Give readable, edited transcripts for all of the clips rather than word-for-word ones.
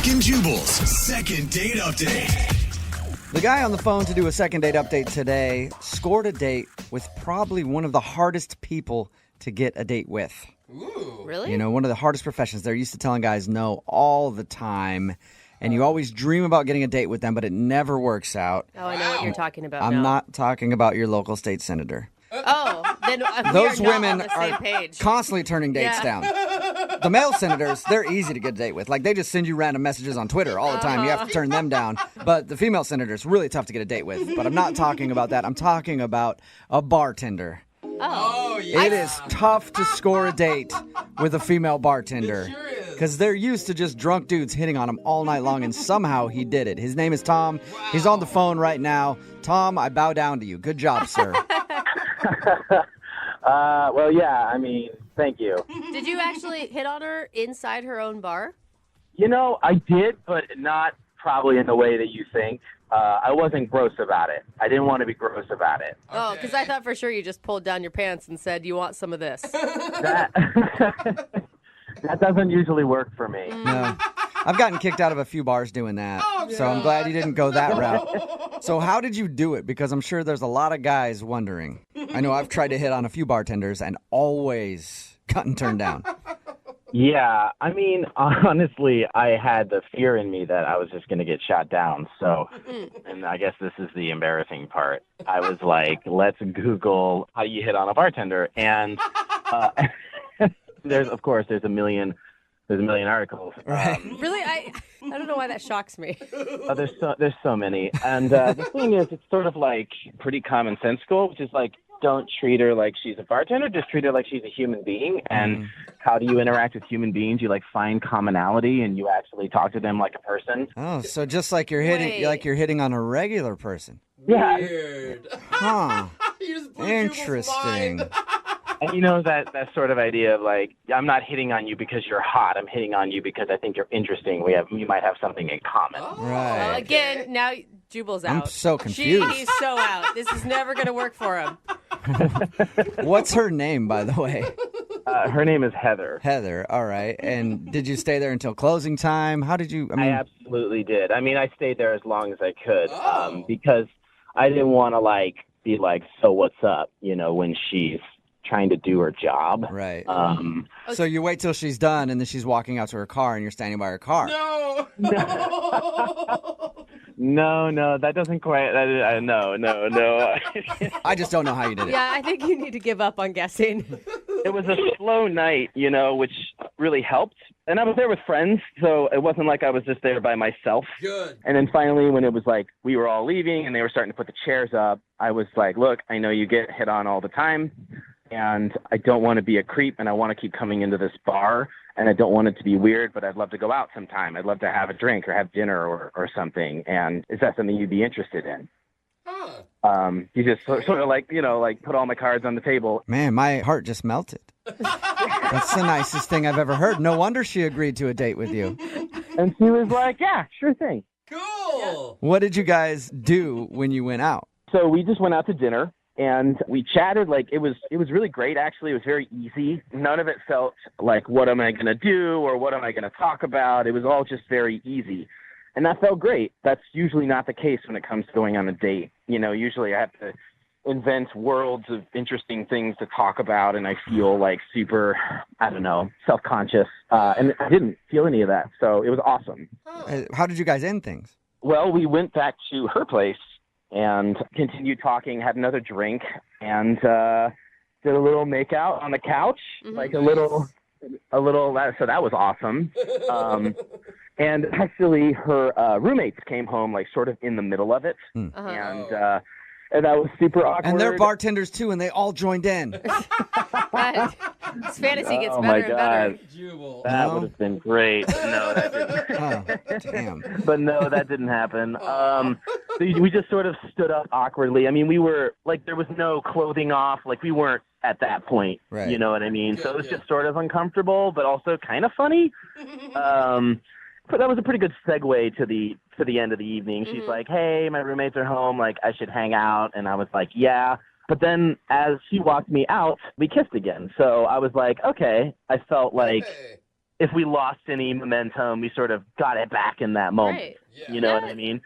Brooke and Jubal's second date update. The guy on the phone to do a second date update today scored a date with probably one of the hardest people to get a date with. Ooh. Really? You know, one of the hardest professions. They're used to telling guys no all the time. And you always dream about getting a date with them, but it never works out. Oh, I know what you're talking about I'm now. not talking about your local state senator. Oh, then Those we are women not on the same are page. constantly turning dates Yeah. down. The male senators, they're easy to get a date with. Like, they just send you random messages on Twitter all the time. You have to turn them down. But the female senators, really tough to get a date with. But I'm not talking about that. I'm talking about a bartender. Oh, yeah. It is tough to score a date with a female bartender. It sure is. Because they're used to just drunk dudes hitting on them all night long, and somehow he did it. His name is Tom. Wow. He's on the phone right now. Tom, I bow down to you. Good job, sir. Well, yeah, I mean, thank you. Did you actually hit on her inside her own bar? You know, I did, but not probably in the way that you think. I wasn't gross about it. I didn't want to be gross about it. Oh, because I thought for sure you just pulled down your pants and said, "You want some of this?" That, that doesn't usually work for me. No. I've gotten kicked out of a few bars doing that, so I'm glad you didn't go that route. So how did you do it? Because I'm sure there's a lot of guys wondering. I know I've tried to hit on a few bartenders and always gotten turned down. Yeah, I mean, honestly, I had the fear in me that I was just going to get shot down. So, and I guess this is the embarrassing part. I was like, let's Google how you hit on a bartender. And there's a million articles. Right. Really? I don't know why that shocks me. There's so many. And the thing is, it's sort of like pretty commonsensical, which is like, don't treat her like she's a bartender, just treat her like she's a human being. And how do you interact with human beings? You like find commonality and you actually talk to them like a person. Oh, so just like you're hitting, Wait. like you're hitting on a regular person. Yeah. Weird. Huh. You just blew Jubal's Interesting. mind. And you know that sort of idea of like, I'm not hitting on you because you're hot. I'm hitting on you because I think you're interesting. We might have something in common. Oh, Right. Well, again, now Jubal's out. I'm so confused. He's so out. This is never going to work for him. What's her name, by the way? Her name is Heather. Heather. All right. And did you stay there until closing time? How did you? I absolutely did. I mean, I stayed there as long as I could because I didn't want to like be like, so what's up? You know, when she's trying to do her job. Right. So you wait till she's done, and then she's walking out to her car, and you're standing by her car. No. No, that doesn't quite. No. I just don't know how you did it. Yeah, I think you need to give up on guessing. It was a slow night, you know, which really helped. And I was there with friends, so it wasn't like I was just there by myself. Good. And then finally, when it was like we were all leaving and they were starting to put the chairs up, I was like, look, I know you get hit on all the time, and I don't want to be a creep, and I want to keep coming into this bar, and I don't want it to be weird, but I'd love to go out sometime. I'd love to have a drink or have dinner or something. And is that something you'd be interested in? Huh. You just sort of like, you know, like put all my cards on the table. Man, my heart just melted. That's the nicest thing I've ever heard. No wonder she agreed to a date with you. And she was like, yeah, sure thing. Cool. What did you guys do when you went out? So we just went out to dinner and we chatted. Like it was really great. Actually, it was very easy. None of it felt like, what am I going to do or what am I going to talk about? It was all just very easy. And that felt great. That's usually not the case when it comes to going on a date. You know, usually I have to invent worlds of interesting things to talk about, and I feel like super, I don't know, self-conscious. And I didn't feel any of that, so it was awesome. How did you guys end things? Well, we went back to her place and continued talking, had another drink, and did a little makeout on the couch, like a little. So that was awesome. And actually, her roommates came home like sort of in the middle of it, and that was super awkward. And they're bartenders too, and they all joined in. This fantasy gets Oh better my and better. God. Jubal. That No? would have been great. No, that didn't. Oh, damn. But no, that didn't happen. So we just sort of stood up awkwardly. I mean, we were like, there was no clothing off. Like we weren't at that point. Right. You know what I mean? So it was Good. just sort of uncomfortable, but also kind of funny. But that was a pretty good segue to the end of the evening. She's like, hey, my roommates are home. Like, I should hang out. And I was like, yeah. But then as she walked me out, we kissed again. So I was like, okay. I felt like Hey. if we lost any momentum, we sort of got it back in that moment. Right. Yeah. You know what I mean?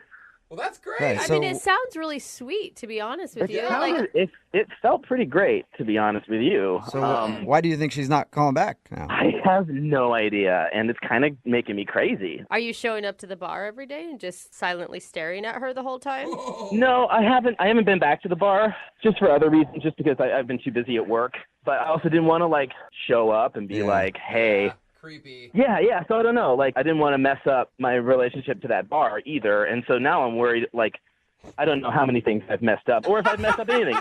Well, that's great. Okay, I so mean, it sounds really sweet, to be honest with you. Like, It felt pretty great, to be honest with you. why do you think she's not calling back now? I have no idea, and it's kind of making me crazy. are you showing up to the bar every day and just silently staring at her the whole time? No, I haven't. I haven't been back to the bar just for other reasons, just because I've been too busy at work. But I also didn't want to show up and be like, hey. Creepy. Yeah. So I don't know. I didn't want to mess up my relationship to that bar either, and so now I'm worried. I don't know how many things I've messed up, or if I've messed up anything.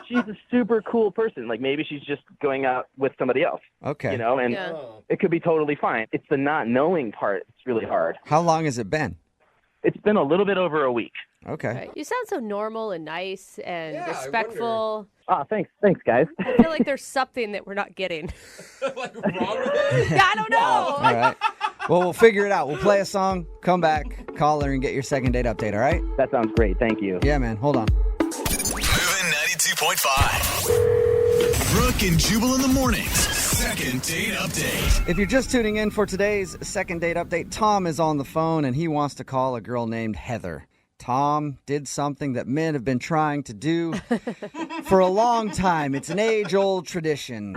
She's a super cool person. Maybe she's just going out with somebody else. Okay. And it could be totally fine. It's the not knowing part. It's really hard. How long has it been? It's been a little bit over a week. Okay. Right. You sound so normal and nice and Yeah, I respectful. Oh, thanks, guys. I feel like there's something that we're not getting. Wrong with it? Yeah, I don't know. All right. Well, we'll figure it out. We'll play a song, come back, call her, and get your second date update, all right? That sounds great. Thank you. Yeah, man. Hold on. Moving 92.5. Brooke and Jubal in the mornings. Second date update. If you're just tuning in for today's second date update, Tom is on the phone, and he wants to call a girl named Heather. Tom did something that men have been trying to do for a long time. It's an age-old tradition.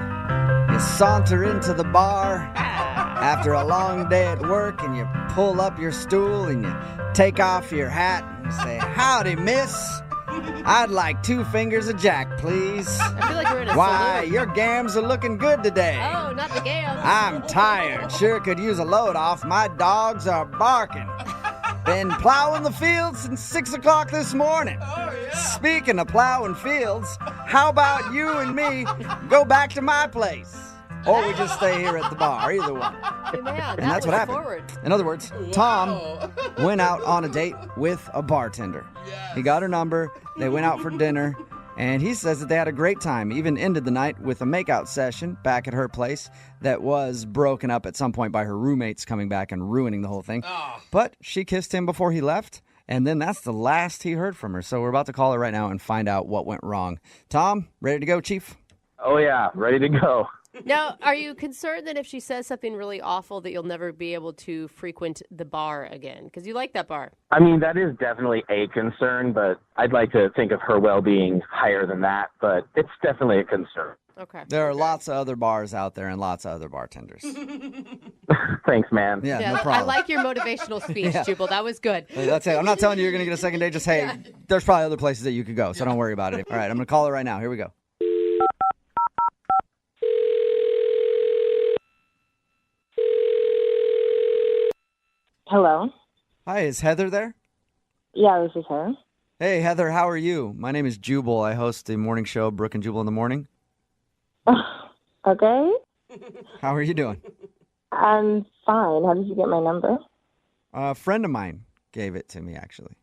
You saunter into the bar after a long day at work, and you pull up your stool, and you take off your hat, and you say, "Howdy, miss. I'd like 2 fingers of Jack, please. I feel like we're in a Why, saloon. your gams are looking good today. Oh, not the gams. I'm tired. Sure could use a load off. My dogs are barking. Been plowing the fields since 6 o'clock this morning. Oh, yeah. Speaking of plowing fields, how about you and me go back to my place? Or we just stay here at the bar, either one." Hey, man, And that's what happened. Forward. In other words, Tom went out on a date with a bartender. Yes. He got her number, they went out for dinner, and he says that they had a great time. Even ended the night with a makeout session back at her place that was broken up at some point by her roommates coming back and ruining the whole thing. Oh. But she kissed him before he left, and then that's the last he heard from her. So we're about to call her right now and find out what went wrong. Tom, ready to go, Chief? Oh, yeah. Ready to go. Now, are you concerned that if she says something really awful that you'll never be able to frequent the bar again? Because you like that bar. I mean, that is definitely a concern, but I'd like to think of her well-being higher than that, but it's definitely a concern. Okay. There are lots of other bars out there and lots of other bartenders. Thanks, man. Yeah, no I problem. like your motivational speech, Jubal. That was good. Hey, that's it. I'm not telling you you're going to get a second date. Just, hey, there's probably other places that you could go, so don't worry about it. All right, I'm going to call her right now. Here we go. Hello. Hi, is Heather there? Yeah, this is her. Hey, Heather, how are you? My name is Jubal. I host the morning show, Brooke and Jubal in the Morning. Okay. How are you doing? I'm fine. How did you get my number? A friend of mine gave it to me, actually.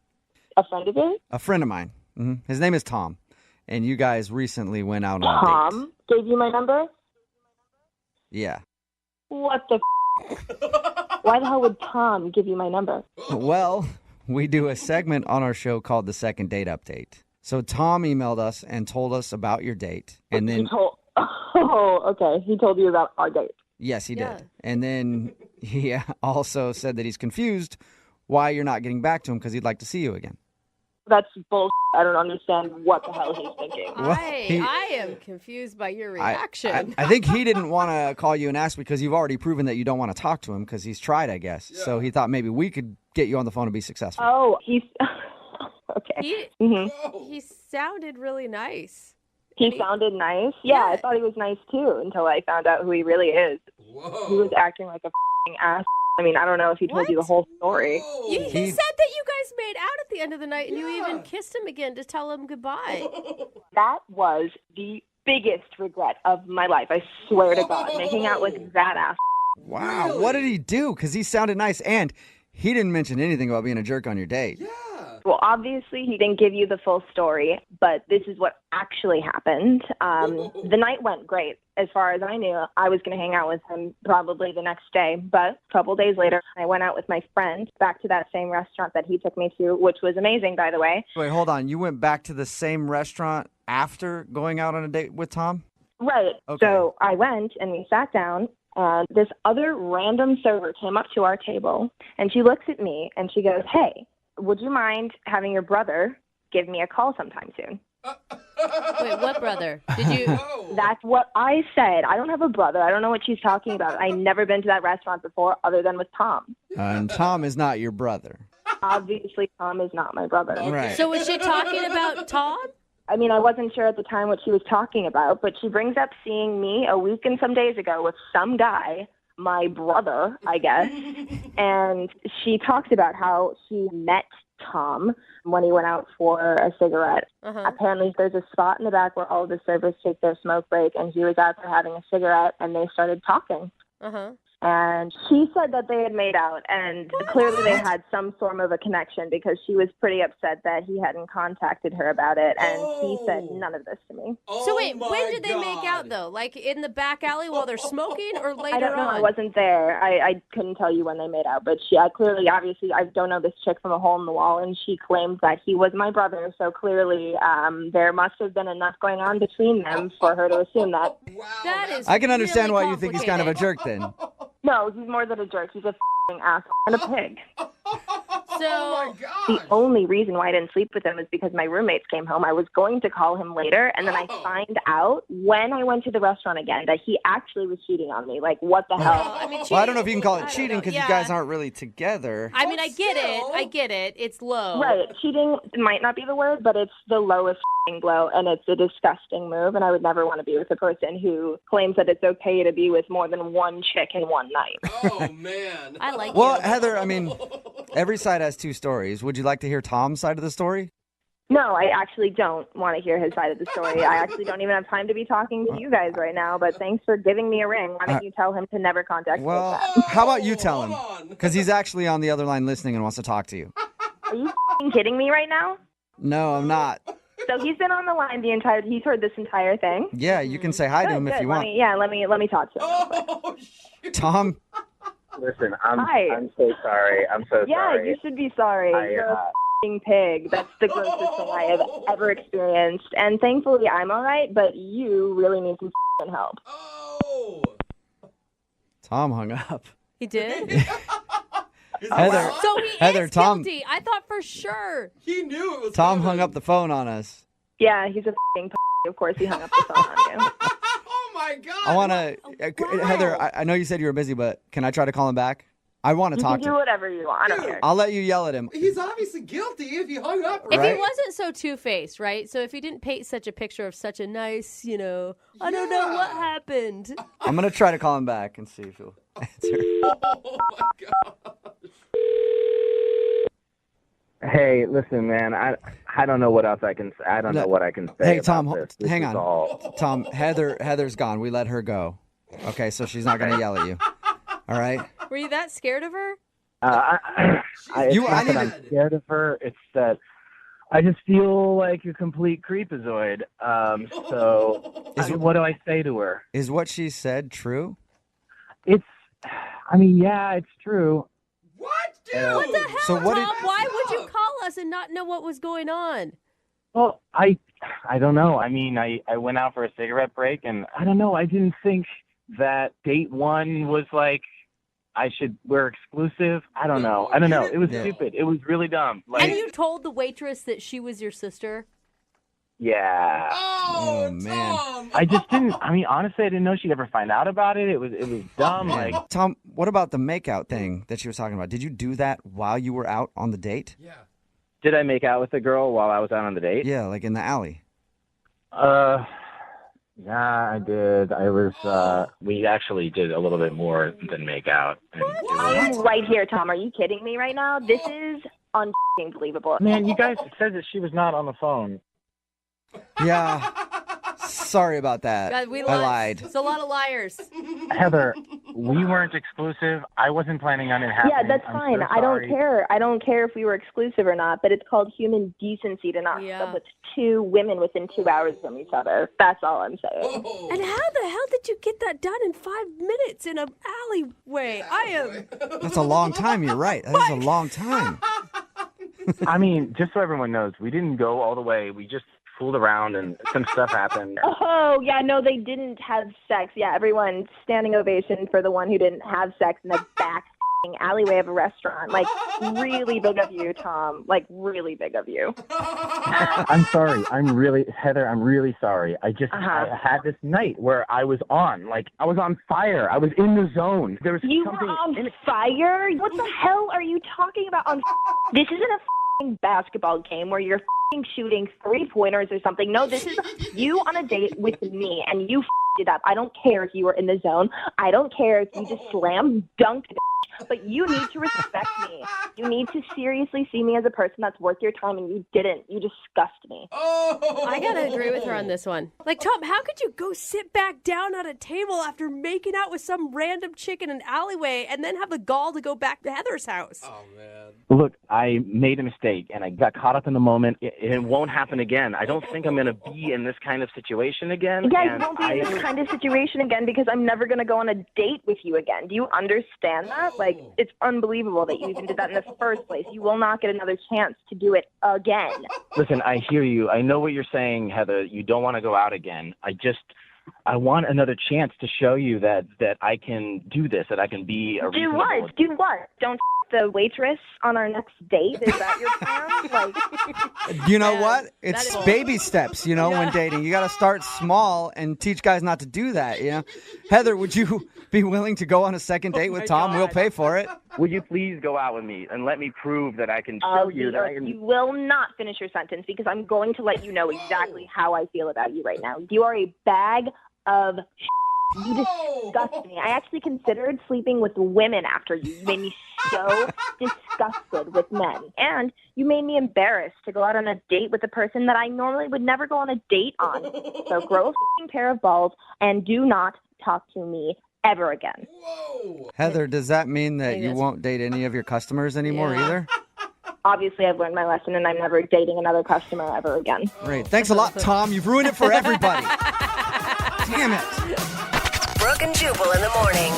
A friend of yours? A friend of mine. His name is Tom. And you guys recently went out on a date. Tom gave you my number? Yeah. What the Why the hell would Tom give you my number? Well, we do a segment on our show called the Second Date Update. So Tom emailed us and told us about your date. And then, Oh, okay. He told you about our date. yes, he Yeah. did. And then he also said that he's confused why you're not getting back to him because he'd like to see you again. That's bullshit. I don't understand what the hell he's thinking. Well, I am confused by your reaction. I think he didn't want to call you and ask because you've already proven that you don't want to talk to him because he's tried, I guess. Yeah. So he thought maybe we could get you on the phone and be successful. Oh, he's... okay. he Whoa. he sounded really nice. He sounded nice. Yeah, I thought he was nice too until I found out who he really is. Whoa. He was acting like a f***ing ass. I mean, I don't know if he told you the What? whole story. Whoa. He He- said that you guys made out at the end of the night and you Yeah. even kissed him again to tell him goodbye. That was the biggest regret of my life. I swear to God, making out with that ass. Wow. Really? What did he do? Because he sounded nice and he didn't mention anything about being a jerk on your date. Yeah. Well, obviously, he didn't give you the full story, but this is what actually happened. The night went great. As far as I knew, I was going to hang out with him probably the next day. But a couple days later, I went out with my friend back to that same restaurant that he took me to, which was amazing, by the way. Wait, hold on. You went back to the same restaurant after going out on a date with Tom? Right. Okay. So I went and we sat down and this other random server came up to our table, and she looks at me, and she goes, hey, would you mind having your brother give me a call sometime soon? Wait, what brother? Did you? That's what I said. I don't have a brother. I don't know what she's talking about. I've never been to that restaurant before other than with Tom. And Tom is not your brother. Obviously, Tom is not my brother. Right. So was she talking about Tom? I mean, I wasn't sure at the time what she was talking about, but she brings up seeing me a week and some days ago with some guy, my brother, I guess, and she talks about how she met Tom when he went out for a cigarette. Apparently, there's a spot in the back where all the servers take their smoke break, and he was out there having a cigarette, and they started talking. And she said that they had made out, and clearly they had some form of a connection because she was pretty upset that he hadn't contacted her about it, and he said none of this to me. So wait, when did they make out, though? Like in the back alley while they're smoking, or later I don't know. on? I wasn't there. I couldn't tell you when they made out, but I clearly, obviously, I don't know this chick from a hole in the wall, and she claims that he was my brother, so clearly there must have been enough going on between them for her to assume that. That is I can understand really why you think he's kind of a complicated. jerk then. No, he's more than a jerk. He's a f***ing asshole and a pig. So, The only reason why I didn't sleep with him is because my roommates came home. I was going to call him later, and then I find out when I went to the restaurant again that he actually was cheating on me. Like, what the hell? I mean, Well, I don't know if you can call it I don't cheating know. because Yeah. you guys aren't really together. I mean, I get it. It's low. Right. Cheating might not be the word, but it's the lowest f***ing blow, and it's a disgusting move, and I would never want to be with a person who claims that it's okay to be with more than one chick in one night. Oh, man. I like Well, you. Heather, I mean, every side has two stories. Would you like to hear Tom's side of the story? No, I actually don't want to hear his side of the story. I actually don't even have time to be talking to you guys right now, but thanks for giving me a ring. Why don't you tell him to never contact me Well, again? how about you tell him? Hold on. Because he's actually on the other line listening and wants to talk to you. Are you f***ing kidding me right now? No, I'm not. So he's been on the line he's heard this entire thing. Yeah, you can say hi to him if you want. Let me talk to him. Oh, shit. Tom, Listen, Hi. I'm so sorry. I'm so Yeah, sorry. you should be sorry. You're a f***ing pig. That's the grossest thing I have ever experienced. And thankfully I'm all right, but you really need some f***ing help. Oh. Tom hung up. He did? Heather, So he Heather, is Tom- guilty. I thought for sure. He knew it was Tom coming. hung up the phone on us. Yeah, he's a f***ing p***. Of course he hung up the phone on you. Oh, my God. I want to, Wow. Heather, I know you said you were busy, but can I try to call him back? I want to You talk can to do him. whatever you want. I don't care. I'll let you yell at him. He's obviously guilty if he hung up. If Right? he wasn't so two-faced, right? So if he didn't paint such a picture of such a nice, I don't know what happened. I'm going to try to call him back and see if he'll answer. Oh, my God. Hey, listen, man. I don't know what else I can. I don't know what I can say. Hey, about Tom, this. This hang is on. all- Tom, Heather's gone. We let her go. Okay, so she's not going to yell at you. All right? Were you that scared of her? It's You- not I that need I'm to- scared of her. It's that I just feel like a complete creepazoid. What do I say to her? Is what she said true? Yeah, it's true. What, dude? What the hell, So what Tom? did- Why would you call us and not know what was going on? Well, I don't know. I mean, I went out for a cigarette break, and I don't know. I didn't think that date one was like we're exclusive. I don't know. It was Yeah. stupid. It was really dumb. And you told the waitress that she was your sister? Yeah. Oh, man. Tom. I just didn't. I mean, honestly, I didn't know she'd ever find out about it. It was dumb. Man. Like, Tom, what about the makeout thing that she was talking about? Did you do that while you were out on the date? Yeah. did I make out with the girl while I was out on the date? Yeah, like in the alley. Yeah, I did. I was. We actually did a little bit more than make out. And I'm right here, Tom. Are you kidding me right now? This is unbelievable. man, you guys said that she was not on the phone. Yeah. Sorry about that. God, we I lied. It's a lot of liars. Heather, we weren't exclusive. I wasn't planning on it happening. Yeah, that's I'm fine. so I don't sorry. care. I don't care if we were exclusive or not, but it's called human decency to not Yeah. sleep with two women within 2 hours from each other. That's all I'm saying. Oh. And how the hell did you get that done in 5 minutes in an alleyway? I am. That's a long time. You're right. That is a long time. I mean, just so everyone knows, we didn't go all the way. We just fooled around and some stuff happened. Oh, yeah, no, they didn't have sex. Yeah, everyone standing ovation for the one who didn't have sex in the back alleyway of a restaurant. Like, really big of you, Tom. Like, really big of you. I'm sorry. Heather, I'm really sorry. I had this night where I was on fire. I was in the zone. There was You were something on in it. fire? What the hell are you talking about? This isn't a basketball game where you're shooting 3-pointers or something. No, this is you on a date with me, and you it up. I don't care if you were in the zone. I don't care if you just slam dunked. But you need to respect me. You need to seriously see me as a person that's worth your time, and you didn't. You disgust me. I gotta agree with her on this one. Like, Tom, how could you go sit back down at a table after making out with some random chick in an alleyway and then have the gall to go back to Heather's house? Oh, man. Look, I made a mistake, and I got caught up in the moment. It won't happen again. I don't think I'm going to be in this kind of situation again. Yeah, you won't be in this kind of situation again because I'm never going to go on a date with you again. Do you understand that? Like, it's unbelievable that you even did that in the first place. You will not get another chance to do it again. Listen, I hear you. I know what you're saying, Heather. You don't want to go out again. I want another chance to show you that I can do this, that I can be a Do reasonable... what? Do what? Don't the waitress on our next date? Is that your plan? Like, You know Yeah, what? that It's is- baby steps, when dating. You got to start small and teach guys not to do that, Heather, would you be willing to go on a second date with Tom? We'll pay for it. Would you please go out with me and let me prove that I can show you that I can... You will not finish your sentence because I'm going to let you know exactly how I feel about you right now. You are a bag of You disgust me. I actually considered sleeping with women after you. You made me so disgusted with men. And you made me embarrassed to go out on a date with a person that I normally would never go on a date on. So grow a pair of balls and do not talk to me ever again. Heather, does that mean that Hey, you that's- won't date any of your customers anymore Yeah. either? Obviously, I've learned my lesson, and I'm never dating another customer ever again. Great. Thanks a lot, Tom. You've ruined it for everybody. Damn it. Brooke and Jubal in the morning.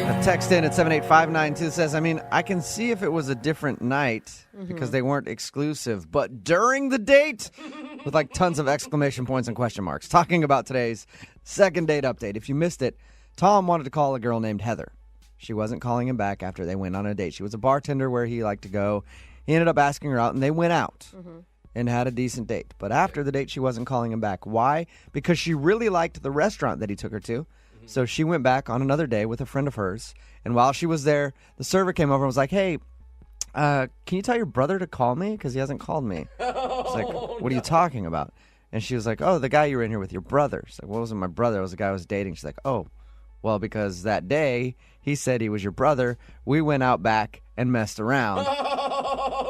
A text in at 78592 says, I can see if it was a different night because they weren't exclusive, but during the date, with like tons of exclamation points and question marks, talking about today's second date update. If you missed it, Tom wanted to call a girl named Heather. She wasn't calling him back after they went on a date. She was a bartender where he liked to go. He ended up asking her out, and they went out and had a decent date. But after the date, she wasn't calling him back. Why? Because she really liked the restaurant that he took her to. So she went back on another day with a friend of hers. And while she was there, the server came over and was like, hey, can you tell your brother to call me? Because he hasn't called me. It's like, what are you talking about? And she was like, oh, the guy you were in here with, your brother. She's like, well, it wasn't my brother. It was the guy I was dating. She's like, oh, well, because that day he said he was your brother. We went out back and messed around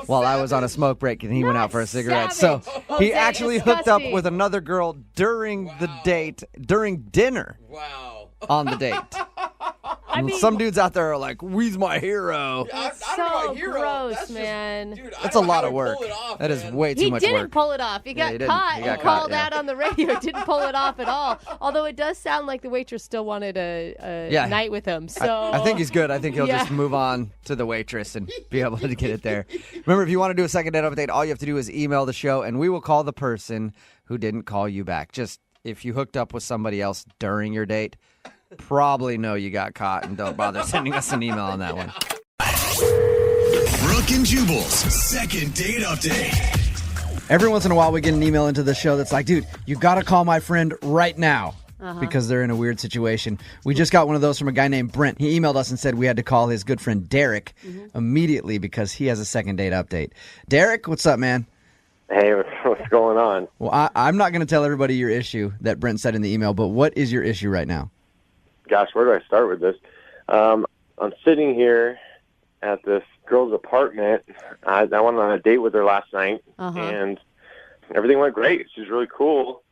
while I was on a smoke break and he went out for a cigarette. savage. So Jose, he actually hooked up disgusting. with another girl during the date, during dinner Wow. on the date. And some dudes out there are like, we's my hero. I don't So know about hero. gross, That's just- man. dude, I That's a don't know lot how of to work. pull it off, That is man. way too He much didn't work. pull it off. He Yeah, got he didn't. caught. He He got called caught, yeah. out on the radio. Didn't pull it off at all. Although it does sound like the waitress still wanted a Yeah. night with him. So I think he's good. I think he'll Yeah. just move on to the waitress and be able to get it there. Remember, if you want to do a second date update, all you have to do is email the show, and we will call the person who didn't call you back. Just if you hooked up with somebody else during your date, probably know you got caught, and don't bother sending us an email on that one. Brooke and Jubal's second date update. Every once in a while, we get an email into the show that's like, dude, you got to call my friend right now. Because they're in a weird situation. We just got one of those from a guy named Brent. He emailed us and said we had to call his good friend Derek immediately because he has a second date update. Derek, what's up, man? Hey, what's going on? Well, I'm not going to tell everybody your issue that Brent said in the email, but what is your issue right now? Gosh, where do I start with this? I'm sitting here at this girl's apartment. I went on a date with her last night, and everything went great. She's really cool,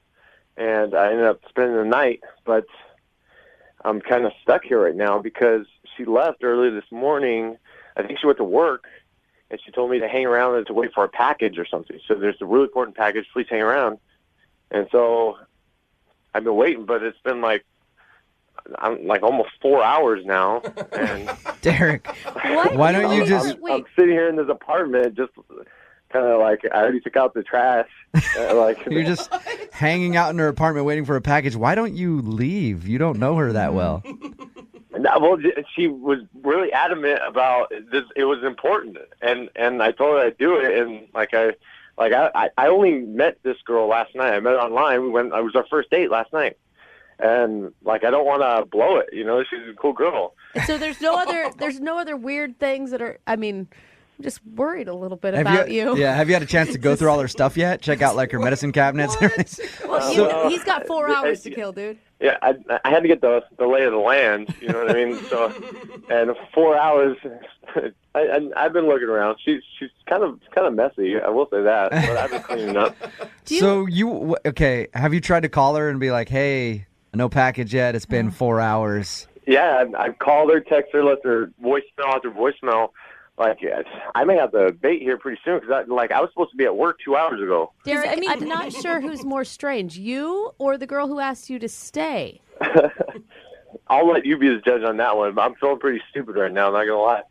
and I ended up spending the night, but I'm kind of stuck here right now because she left early this morning. I think she went to work, and she told me to hang around and to wait for a package or something. So there's a really important package. Please hang around. And so I've been waiting, but it's been I'm like almost 4 hours now. And Derek, What? why don't you just... I'm sitting here in this apartment just kind of like I already took out the trash. You're just hanging out in her apartment waiting for a package. Why don't you leave? You don't know her that well. No, well, she was really adamant about this. It was important, and I told her I'd do it. And I only met this girl last night. I met her online. It was our first date last night, and I don't want to blow it. She's a cool girl. So there's no other weird things that are. I mean, I'm just worried a little bit about you. Yeah. Have you had a chance to go through all her stuff yet? Check out her medicine cabinets. Well, he's got 4 hours to kill, dude. Yeah, I had to get the lay of the land. You know what I mean? So, and 4 hours. I've been looking around. She's kind of messy. I will say that. But I've been cleaning up. Have you tried to call her and be like, "Hey, no package yet. It's been 4 hours." Yeah, I've called her, text her, left her voicemail after voicemail. I may have to bait here pretty soon because I was supposed to be at work 2 hours ago. Derek, I'm not sure who's more strange, you or the girl who asked you to stay. I'll let you be the judge on that one, but I'm feeling pretty stupid right now, not going to lie.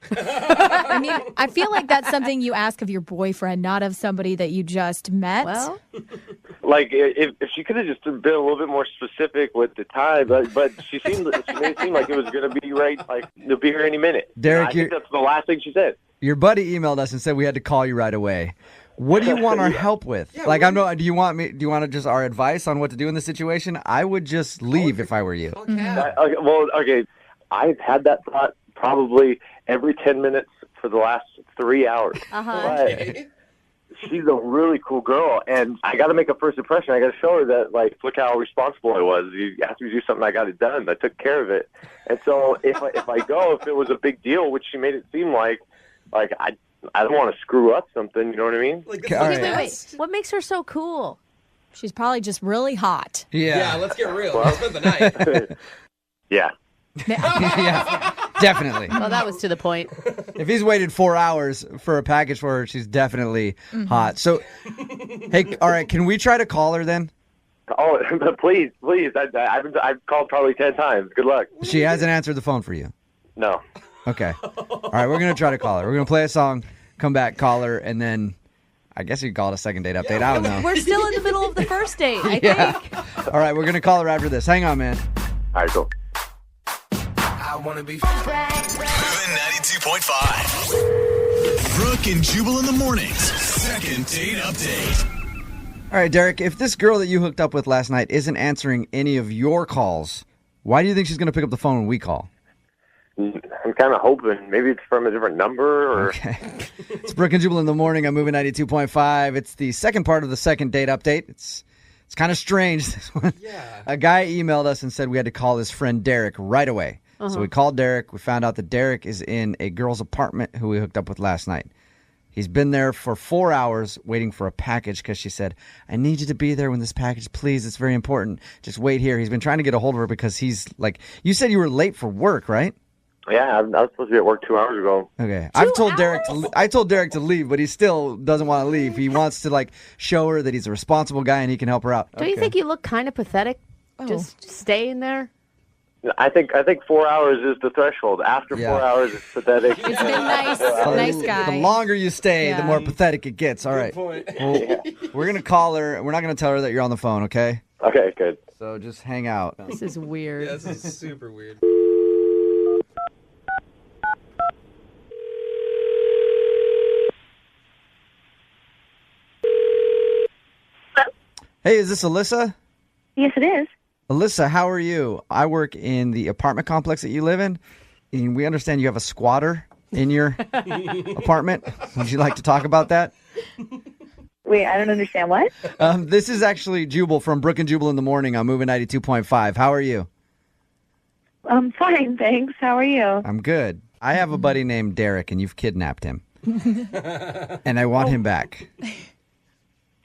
I mean, I feel like that's something you ask of your boyfriend, not of somebody that you just met. Well, if she could have just been a little bit more specific with the time, but she made it seem like it was going to be right, it'll be here any minute. Derek, I think that's the last thing she said. Your buddy emailed us and said we had to call you right away. What do you want our help with? Do you want just our advice on what to do in this situation? I would just leave if I were you. Okay. I've had that thought probably every 10 minutes for the last 3 hours. Okay. She's a really cool girl, and I got to make a first impression. I got to show her that, look how responsible I was. You asked me to do something, I got it done. I took care of it. And so if it was a big deal, which she made it seem like I don't want to screw up something, you know what I mean? Wait. What makes her so cool? She's probably just really hot. Yeah, let's get real. Let's spend the night. Yeah. Yeah, definitely. Well, that was to the point. If he's waited 4 hours for a package for her, she's definitely hot. So, hey, all right, can we try to call her then? Oh, please. I've called probably 10 times. Good luck. She hasn't answered the phone for you? No. Okay. All right, we're going to try to call her. We're going to play a song, come back, call her, and then I guess you could call it a second date update. I don't know. We're still in the middle of the first date, I think. All right, we're going to call her after this. Hang on, man. All right, cool. I want to be moving 92.5. Brooke and Jubal in the mornings. Second date update. All right, Derek, if this girl that you hooked up with last night isn't answering any of your calls, why do you think she's going to pick up the phone when we call? I'm kind of hoping. Maybe it's from a different number. Or... Okay. It's Brooke and Jubal in the morning. I'm moving 92.5. It's the second part of the second date update. It's kind of strange, this one. Yeah. A guy emailed us and said we had to call his friend Derek right away. So we called Derek. We found out that Derek is in a girl's apartment who we hooked up with last night. He's been there for 4 hours waiting for a package because she said, I need you to be there when this package, please. It's very important. Just wait here. He's been trying to get a hold of her because he's you said you were late for work, right? Yeah, I was supposed to be at work 2 hours ago. Okay. I told Derek to leave, but he still doesn't want to leave. He wants to show her that he's a responsible guy and he can help her out. Don't you think you look kind of pathetic just staying there? I think 4 hours is the threshold. After 4 hours, it's pathetic. It's been nice guy. The longer you stay, the more pathetic it gets. All right. Well, we're going to call her. We're not going to tell her that you're on the phone, okay? Okay, good. So just hang out. This is weird. Yeah, this is super weird. Hey, is this Alyssa? Yes, it is. Alyssa, how are you? I work in the apartment complex that you live in, and we understand you have a squatter in your apartment. Would you like to talk about that? Wait, I don't understand what? This is actually Jubal from Brooke and Jubal in the morning on Moving 92.5. How are you? I'm fine, thanks. How are you? I'm good. I have a buddy named Derek, and you've kidnapped him. And I want him back.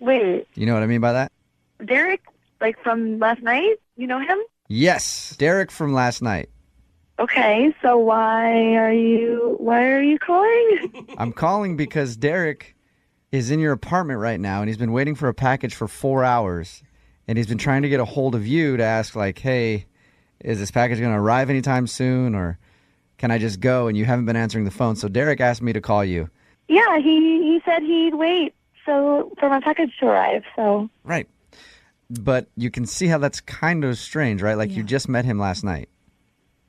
Wait, You know what I mean by that? Derek, from last night? You know him? Yes, Derek from last night. Okay, so why are you calling? I'm calling because Derek is in your apartment right now, and he's been waiting for a package for 4 hours, and he's been trying to get a hold of you to ask, hey, is this package going to arrive anytime soon, or can I just go? And you haven't been answering the phone, so Derek asked me to call you. Yeah, he said he'd wait so for my package to arrive, so. Right. But you can see how that's kind of strange, right? Like you just met him last night.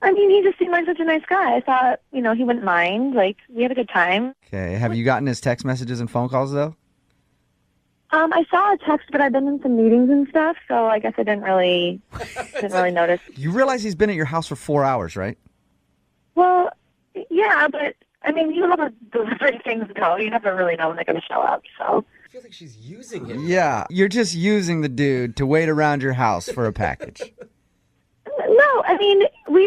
I mean, he just seemed like such a nice guy. I thought, he wouldn't mind. Like, we had a good time. Okay. Have you gotten his text messages and phone calls, though? I saw a text, but I've been in some meetings and stuff, so I guess I didn't really notice. You realize he's been at your house for 4 hours, right? Well, yeah, but, I mean, you know how delivery things go. You never really know when they're going to show up, so. I feel like she's using him. Yeah. You're just using the dude to wait around your house for a package. No, I mean, we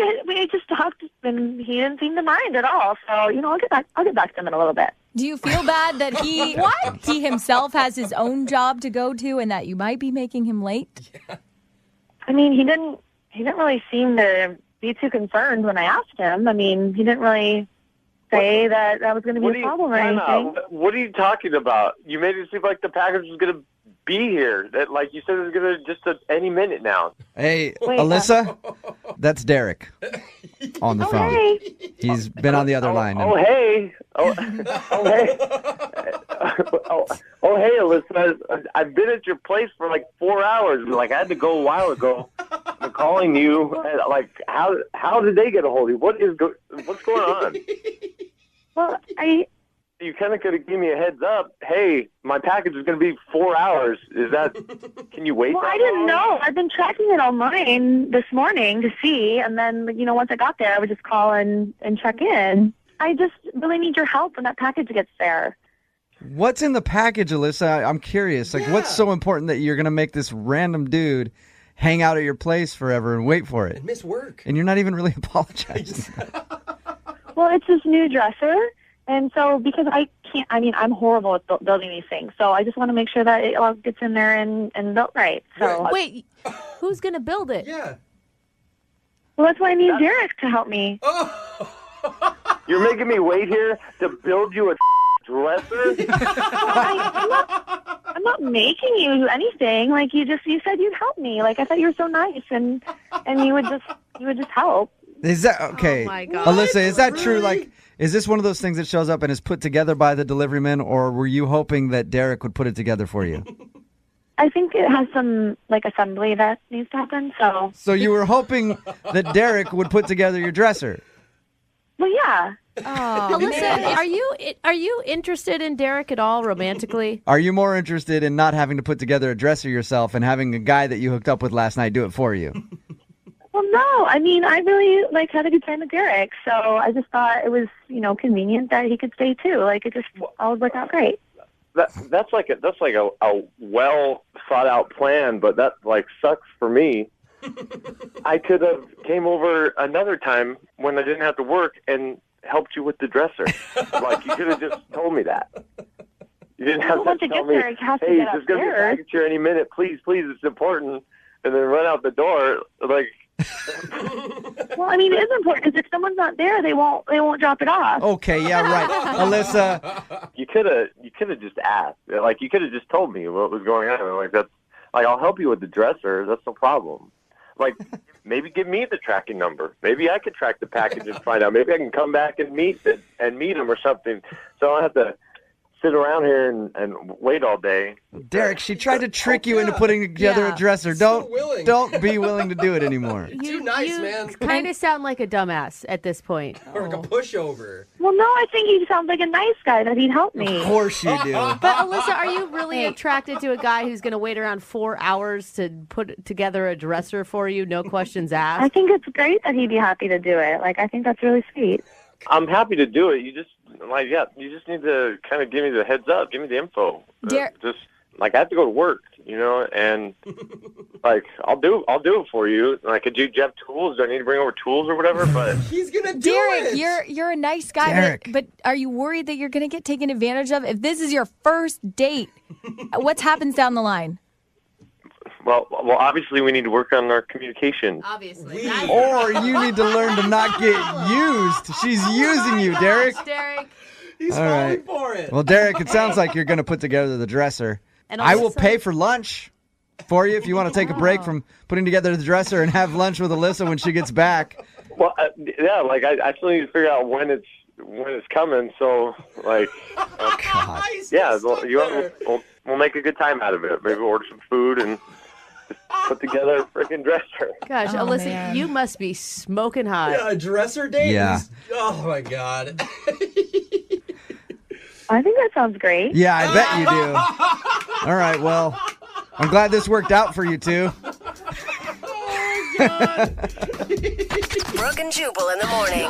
just talked, and he didn't seem to mind at all, so, I'll get back to him in a little bit. Do you feel bad that he he himself has his own job to go to and that you might be making him late? Yeah. I mean, he didn't really seem to be too concerned when I asked him. I mean, he didn't really say that was going to be a problem or anything. What are you talking about? You made it seem like the package was going to be here. That, like you said, it was going to just any minute now. Hey, Wait, Alyssa, that's Derek on the phone. Hey. He's been on the other line. Oh, hey. Oh, hey. Hey, Alyssa. I've been at your place for like 4 hours. Like, I had to go a while ago. I'm calling you. Like, how did they get a hold of you? What's going on? Well, You kind of could have given me a heads up. Hey, my package is going to be 4 hours. Can you wait? Well, I didn't know. I've been tracking it online this morning to see, and then, once I got there, I would just call and check in. I just really need your help when that package gets there. What's in the package, Alyssa? I'm curious. Like, what's so important that you're going to make this random dude hang out at your place forever and wait for it? And miss work. And you're not even really apologizing. Well, it's this new dresser, and so because I'm horrible at building these things, so I just want to make sure that it all gets in there and built right. So Wait, who's going to build it? Yeah. Well, that's why I need Derek to help me. You're making me wait here to build you a dresser? I'm not making you anything. Like you said you'd help me. Like I thought you were so nice, and you would just help. Is that okay? Oh my God. Alyssa, is that true? Like, is this one of those things that shows up and is put together by the deliveryman, or were you hoping that Derek would put it together for you? I think it has some assembly that needs to happen. So you were hoping that Derek would put together your dresser. Well, yeah. Oh, Alyssa, are you interested in Derek at all romantically? Are you more interested in not having to put together a dresser yourself and having a guy that you hooked up with last night do it for you? Well, no. I mean, I really had a good time with Derek, so I just thought it was convenient that he could stay too. Like it just all worked out great. That's like a well thought out plan, but that sucks for me. I could have came over another time when I didn't have to work and helped you with the dresser. You could have just told me that. You didn't have to tell me, hey, there's going to be a package here any minute. Please, it's important. And then run out the door. Well, I mean, it is important because if someone's not there, they won't drop it off. Okay, yeah, right. Alyssa. You could have just asked. You could have just told me what was going on. I'll help you with the dresser. That's no problem. Maybe give me the tracking number. Maybe I could track the package and find out. Maybe I can come back and meet him or something. So I don't have to sit around here and wait all day. Derek, she tried to trick you into putting together a dresser. Don't be willing to do it anymore. Too nice, man. Kind of sound like a dumbass at this point. Or like a pushover. Well, no, I think he sounds like a nice guy that he'd help me. Of course you do. But Alyssa, are you really attracted to a guy who's going to wait around 4 hours to put together a dresser for you, no questions asked? I think it's great that he'd be happy to do it. I think that's really sweet. I'm happy to do it. You just need to kind of give me the heads up, give me the info. I have to go to work, and I'll do it for you. Do you have tools? Do I need to bring over tools or whatever? But he's gonna do Derek, it. you're a nice guy, but are you worried that you're gonna get taken advantage of? If this is your first date, what happens down the line? Well, obviously we need to work on our communication. Obviously. Or you need to learn to not get used. She's using you, Derek. Derek. He's All falling right. for it. Well, Derek, it sounds like you're going to put together the dresser. And I will pay for lunch for you if you want to take a break from putting together the dresser and have lunch with Alyssa when she gets back. Well, I still need to figure out when it's when it's coming. So, like, God. yeah, we'll make a good time out of it. Maybe order some food and just put together a freaking dresser. Gosh, Oh, Alyssa, man. you must be smoking hot. Yeah, a dresser date? Yeah. Oh, my God. I think that sounds great. Yeah, I bet you do. All right, well, I'm glad this worked out for you two. Brooke and Jubal in the morning.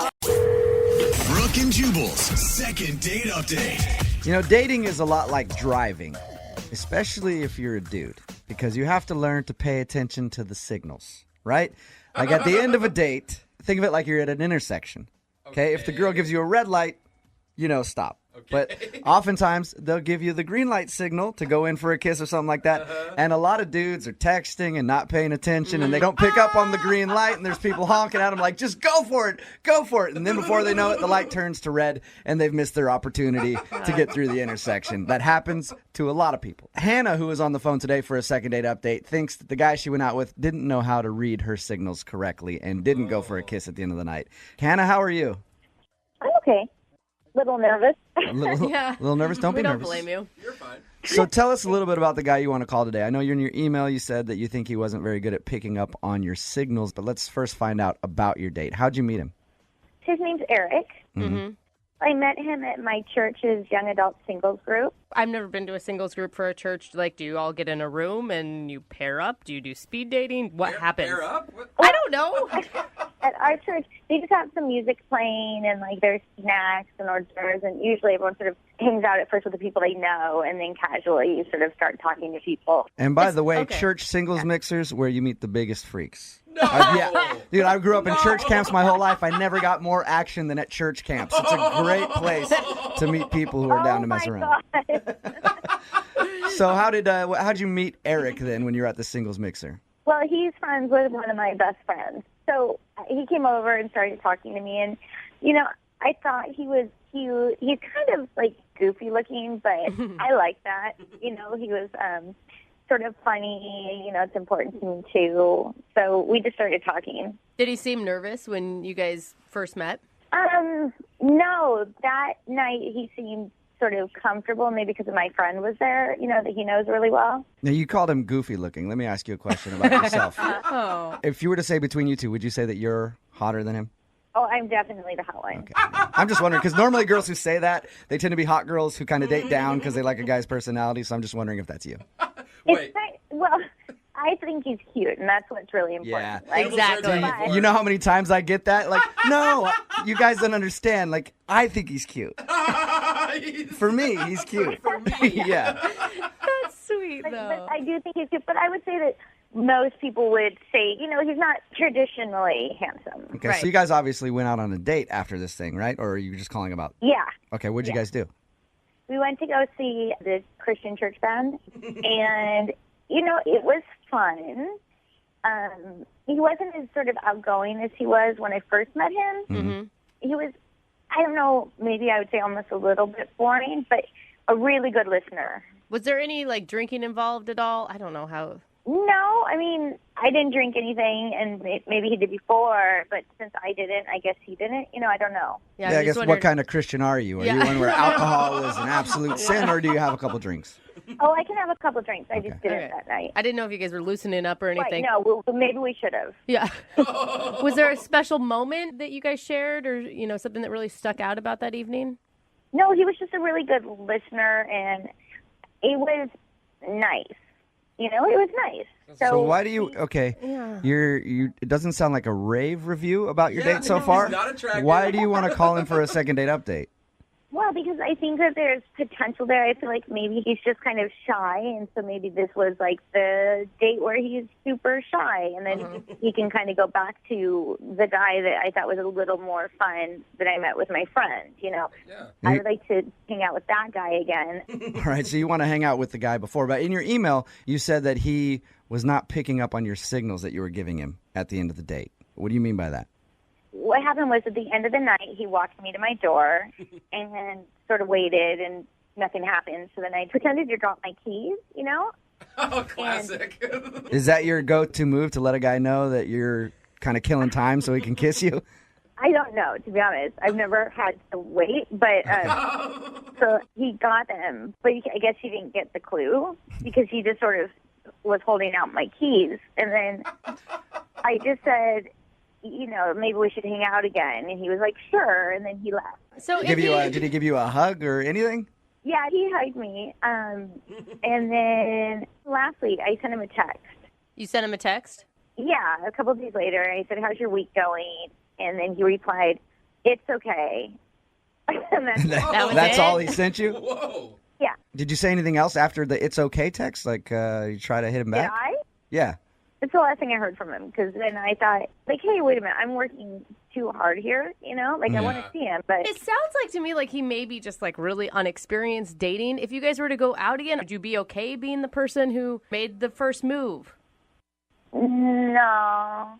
Brooke and Jubal's second date update. You know, dating is a lot like driving, especially if you're a dude, because you have to learn to pay attention to the signals, right? Like at the end of a date, think of it like you're at an intersection. Okay? If the girl gives you a red light, stop. But oftentimes, they'll give you the green light signal to go in for a kiss or something like that. And a lot of dudes are texting and not paying attention, and they don't pick up on the green light, and there's people honking at them like, just go for it, go for it. And then before they know it, the light turns to red, and they've missed their opportunity to get through the intersection. That happens to a lot of people. Hannah, who was on the phone today for a second date update, thinks that the guy she went out with didn't know how to read her signals correctly and didn't go for a kiss at the end of the night. Hannah, how are you? I'm okay. Little nervous. A little nervous? Don't be We don't nervous. blame you. You're fine. So tell us a little bit about the guy you want to call today. I know you're in your email. You said that you think he wasn't very good at picking up on your signals, but let's first find out about your date. How'd you meet him? His name's Eric. Mm-hmm. I met him at my church's young adult singles group. I've never been to a singles group for a church. Like, do you all get in a room and you pair up? Do you do speed dating? What happens? Pair up? What? I don't know. At our church, they just have some music playing and, like, there's snacks and hors d'oeuvres, and usually everyone sort of hangs out at first with the people they know, and then casually you sort of start talking to people. And by the way, okay. church singles mixers where you meet the biggest freaks. No! Yeah. Dude, I grew up in church camps my whole life. I never got more action than at church camps. It's a great place to meet people who are down to mess around. God. So how'd you meet Eric then when you were at the singles mixer? Well, he's friends with one of my best friends. So he came over and started talking to me, and, I thought he was cute. He's kind of, like, goofy looking, but I like that. He was sort of funny. It's important to me, too. So we just started talking. Did he seem nervous when you guys first met? No. That night he seemed sort of comfortable, maybe because my friend was there, that he knows really well. Now, you called him goofy looking. Let me ask you a question about yourself. Oh. If you were to say between you two, would you say that you're hotter than him? Oh, I'm definitely the hot one. Okay. I'm just wondering, because normally girls who say that, they tend to be hot girls who kind of date down because they like a guy's personality, so I'm just wondering if that's you. Wait. Well, I think he's cute, and that's what's really important. Yeah. Like, Exactly. but- You know how many times I get that? Like, no, you guys don't understand. Like, I think he's cute. For me, he's cute. For me. Yeah. That's sweet, But though. I do think he's cute. But I would say that most people would say, he's not traditionally handsome. Okay, Right. so you guys obviously went out on a date after this thing, right? Or are you just calling about? Yeah. Okay, what'd you guys do? We went to go see this Christian church band, and, it was fun. He wasn't as sort of outgoing as he was when I first met him. Mm-hmm. He was, I don't know, maybe I would say almost a little bit boring, but a really good listener. Was there any, like, drinking involved at all? I don't know how. No, I mean, I didn't drink anything, and maybe he did before, but since I didn't, I guess he didn't. I don't know. Yeah, I guess what kind of Christian are you? Are you one where alcohol is an absolute sin, or do you have a couple drinks? Oh, I can have a couple drinks. I just didn't that night. I didn't know if you guys were loosening up or anything. Right, no, maybe we should have. Yeah. Was there a special moment that you guys shared or, something that really stuck out about that evening? No, he was just a really good listener, and it was nice. It was nice. So why do you? Okay, it doesn't sound like a rave review about your date so far. He's not attractive. Why do you want to call him for a second date update? Well, because I think that there's potential there. I feel like maybe he's just kind of shy, and so maybe this was like the date where he's super shy, and then he can kind of go back to the guy that I thought was a little more fun that I met with my friend. Yeah. I would like to hang out with that guy again. All right, so you want to hang out with the guy before, but in your email, you said that he was not picking up on your signals that you were giving him at the end of the date. What do you mean by that? What happened was at the end of the night, he walked me to my door and sort of waited, and nothing happened. So then I pretended to drop my keys, Oh, classic. Is that your go-to move to let a guy know that you're kind of killing time so he can kiss you? I don't know, to be honest. I've never had to wait, but so he got them, but I guess he didn't get the clue because he just sort of was holding out my keys, and then I just said, maybe we should hang out again, and he was like, sure, and then he left. So did he give you a hug or anything? Yeah, he hugged me, and then last week I sent him a text. You sent him a text? Yeah, a couple of days later, I said, how's your week going? And then he replied, it's okay. And that's all he sent you? Whoa. Yeah. Did you say anything else after the it's okay text? Like, you try to hit him back? Did I? Yeah. It's the last thing I heard from him, because then I thought, like, hey, wait a minute, I'm working too hard here, Like, I want to see him, but... It sounds like to me like he may be just, like, really unexperienced dating. If you guys were to go out again, would you be okay being the person who made the first move? No.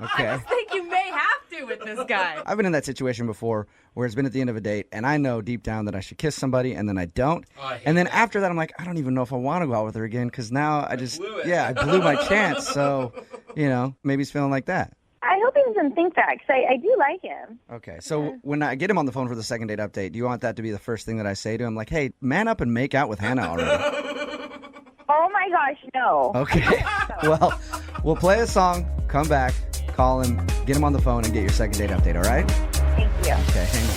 Okay. I think you may have to with this guy. I've been in that situation before where it's been at the end of a date and I know deep down that I should kiss somebody and then I don't. And then after that I'm like, I don't even know if I want to go out with her again because now I blew my chance. So, maybe he's feeling like that. I hope he doesn't think that because I do like him. Okay, so when I get him on the phone for the second date update, do you want that to be the first thing that I say to him? Like, hey, man up and make out with Hannah already. Oh my gosh, no. Okay, well, we'll play a song, come back, call him, get him on the phone, and get your second date update, all right? Thank you. Okay, hang on.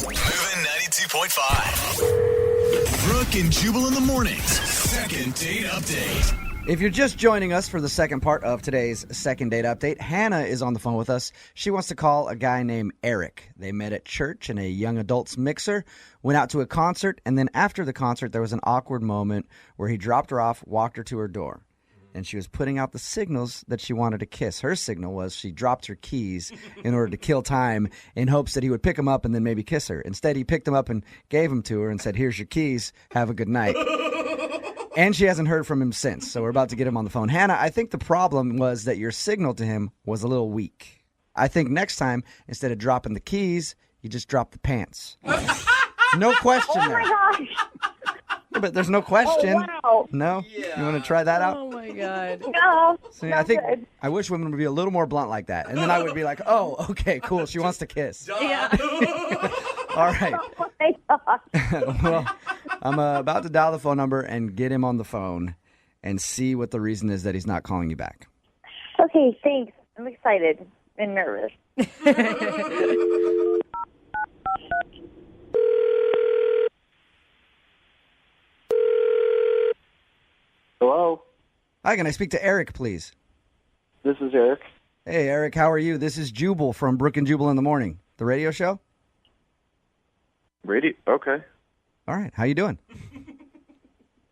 Moving 92.5. Brooke and Jubal in the mornings. Second date update. If you're just joining us for the second part of today's second date update, Hannah is on the phone with us. She wants to call a guy named Eric. They met at church in a young adults mixer, went out to a concert, and then after the concert, there was an awkward moment where he dropped her off, walked her to her door. And she was putting out the signals that she wanted to kiss. Her signal was she dropped her keys in order to kill time in hopes that he would pick them up and then maybe kiss her. Instead, he picked them up and gave them to her and said, here's your keys. Have a good night. And she hasn't heard from him since, so we're about to get him on the phone. Hannah, I think the problem was that your signal to him was a little weak. I think next time, instead of dropping the keys, you just drop the pants. No question there. Oh my gosh. Yeah, but there's no question. Oh, wow. No? You want to try that out? Oh, my God. No. See, I think I wish women would be a little more blunt like that. And then I would be like, oh, okay, cool. She wants to kiss. Yeah. All right. Oh my gosh. Well, I'm about to dial the phone number and get him on the phone and see what the reason is that he's not calling you back. Okay, thanks. I'm excited and nervous. Hello, Hi, can I speak to Eric, please? this is Eric. Hey, Eric, how are you? This is Jubal from Brooke and Jubal in the Morning, the radio show. Radio. Okay. All right, how you doing?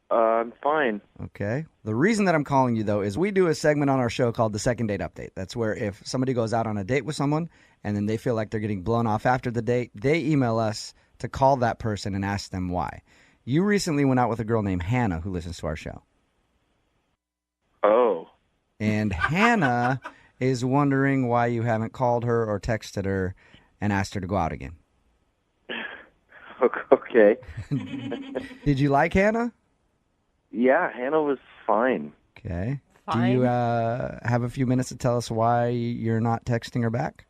I'm fine. Okay. The reason that I'm calling you, though, is we do a segment on our show called the Second Date Update. That's where if somebody goes out on a date with someone and then they feel like they're getting blown off after the date, they email us to call that person and ask them why. You recently went out with a girl named Hannah who listens to our show. Oh. And Hannah is wondering why you haven't called her or texted her and asked her to go out again. Okay. Did you like Hannah? Yeah, Hannah was fine. Okay. Fine. Do you have a few minutes to tell us why you're not texting her back?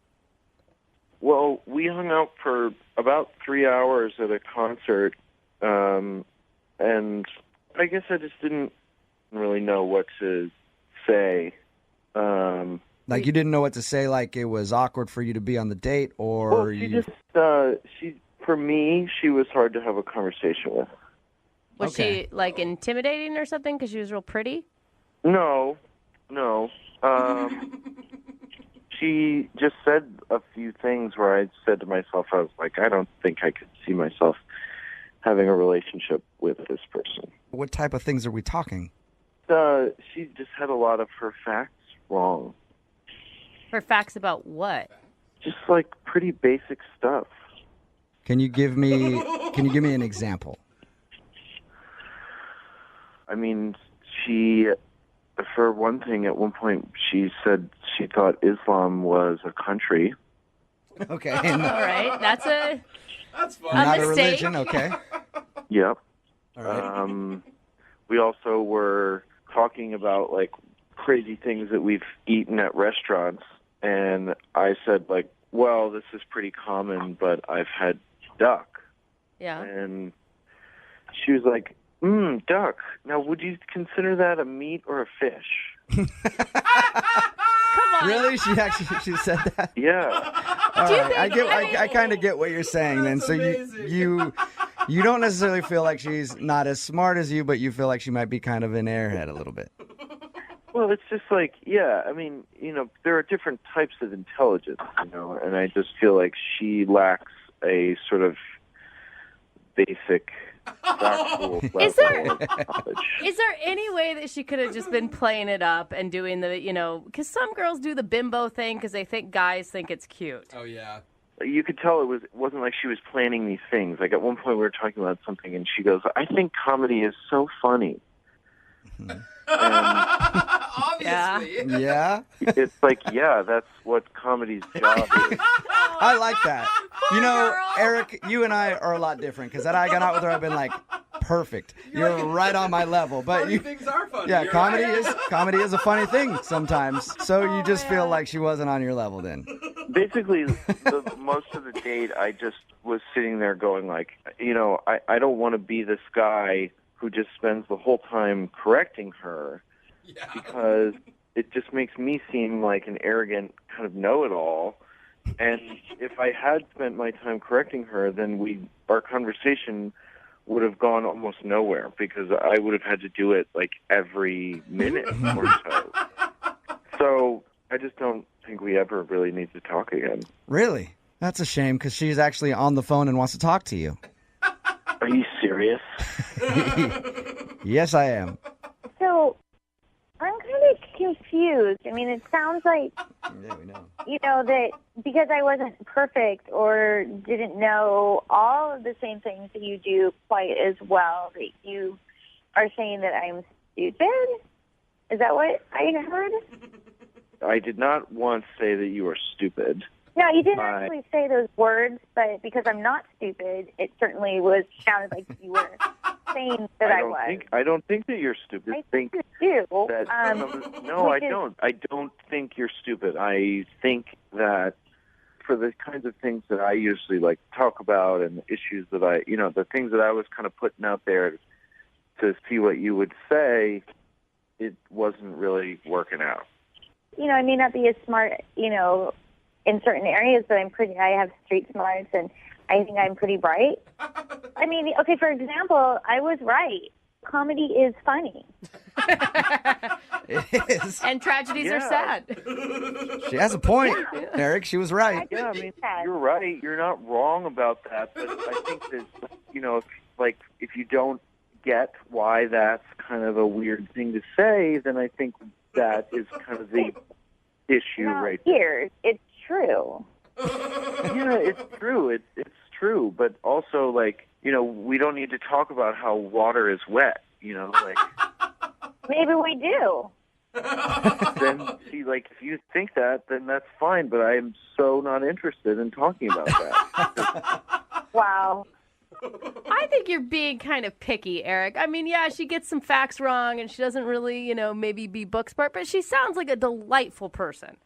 Well, we hung out for about 3 hours at a concert, and I guess I just didn't really know what to say. Like you didn't know what to say, like it was awkward for you to be on the date, or Well, for me, she was hard to have a conversation with. Was Okay. she, like, intimidating or something because she was real pretty? No. She just said a few things where I said to myself, I was like, I don't think I could see myself having a relationship with this person. What type of things are we talking? She just had a lot of her facts wrong. Her facts about what? Just like pretty basic stuff. Can you give me an example? I mean, for one thing, at one point, she said she thought Islam was a country. Okay. All right. That's fine. Not a mistake. religion, okay. Yep. All right. We also were talking about like crazy things that we've eaten at restaurants, And I said, like, well, this is pretty common, but I've had duck. Yeah. And she was like, duck. Now, would you consider that a meat or a fish? Come on. Really? She said that? Yeah. All right. I kind of get what you're saying then. So you don't necessarily feel like she's not as smart as you, but you feel like she might be kind of an airhead a little bit. Well, it's just like, yeah, I mean, there are different types of intelligence, and I just feel like she lacks a sort of basic factual level of knowledge. Is there any way that she could have just been playing it up and doing the, because some girls do the bimbo thing because they think guys think it's cute. Oh, yeah. You could tell it wasn't like she was planning these things. Like at one point we were talking about something and she goes, I think comedy is so funny. Obviously. Yeah? It's like, yeah, that's what comedy's job is. I like that. Eric, you and I are a lot different because that I got out with her, I've been like, perfect. You're right on my level. But Funny things are funny. yeah, You're comedy is a funny thing sometimes. So you just feel like she wasn't on your level then. Basically, most of the date, I just was sitting there going like, I don't want to be this guy who just spends the whole time correcting her because it just makes me seem like an arrogant kind of know-it-all. And if I had spent my time correcting her, then our conversation would have gone almost nowhere because I would have had to do it like every minute or so. So I just don't think we ever really need to talk again. Really? That's a shame because she's actually on the phone and wants to talk to you. Are you serious? Yes, I am. So I'm kind of confused. I mean, it sounds like, Yeah, we know. that because I wasn't perfect or didn't know all of the same things that you do quite as well, that you are saying that I'm stupid? Is that what I heard? I did not once say that you are stupid. No, you didn't actually say those words, but because I'm not stupid, it certainly sounded like you were saying that I was. I don't think that you're stupid. I think you do. No, I don't. I don't think you're stupid. I think that for the kinds of things that I usually like to talk about and the issues that the things that I was kind of putting out there to see what you would say, it wasn't really working out. I may not be as smart, in certain areas, but I have street smarts, and I think I'm pretty bright. I mean, okay, for example, I was right. Comedy is funny. It is. And tragedies are sad. She has a point, Eric. She was right. Yeah, I mean, you're right. You're not wrong about that, but I think that, if you don't get why that's kind of a weird thing to say, then I think that is kind of the issue right here. It's true. Yeah, it's true. It's true, but also, we don't need to talk about how water is wet, Maybe we do. Then, see, if you think that, then that's fine, but I am so not interested in talking about that. Wow. I think you're being kind of picky, Eric. I mean, yeah, she gets some facts wrong and she doesn't really, maybe be book smart, but she sounds like a delightful person.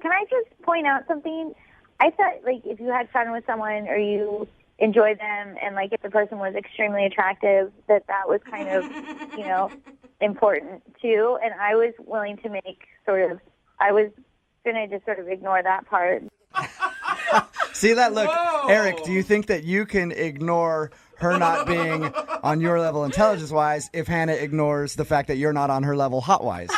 Can I just point out something? I thought, if you had fun with someone or you enjoy them and, if the person was extremely attractive, that was kind of, important, too. And I was willing to I was going to just sort of ignore that part. See that look? Whoa. Eric, do you think that you can ignore her not being on your level intelligence-wise if Hannah ignores the fact that you're not on her level hot-wise?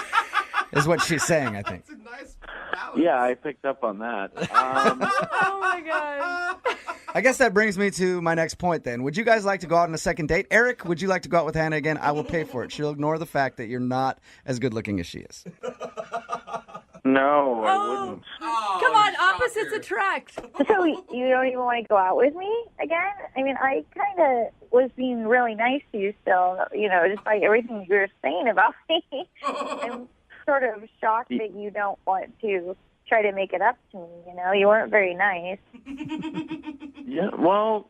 Is what she's saying, I think. That's a nice balance. Yeah, I picked up on that. Oh, my God. I guess that brings me to my next point then. Would you guys like to go out on a second date? Eric, would you like to go out with Hannah again? I will pay for it. She'll ignore the fact that you're not as good-looking as she is. No, I wouldn't. Come on, opposites attract. So you don't even want to go out with me again? I mean, I kind of was being really nice to you still, despite everything you were saying about me. I'm sort of shocked that you don't want to try to make it up to me, You weren't very nice. Yeah, well,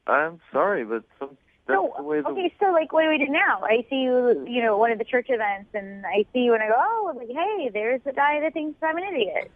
I'm sorry, but the way Okay, so like, what do we do now? I see you, at one of the church events, and I see you, and I go, oh, I'm like, hey, there's the guy that thinks I'm an idiot.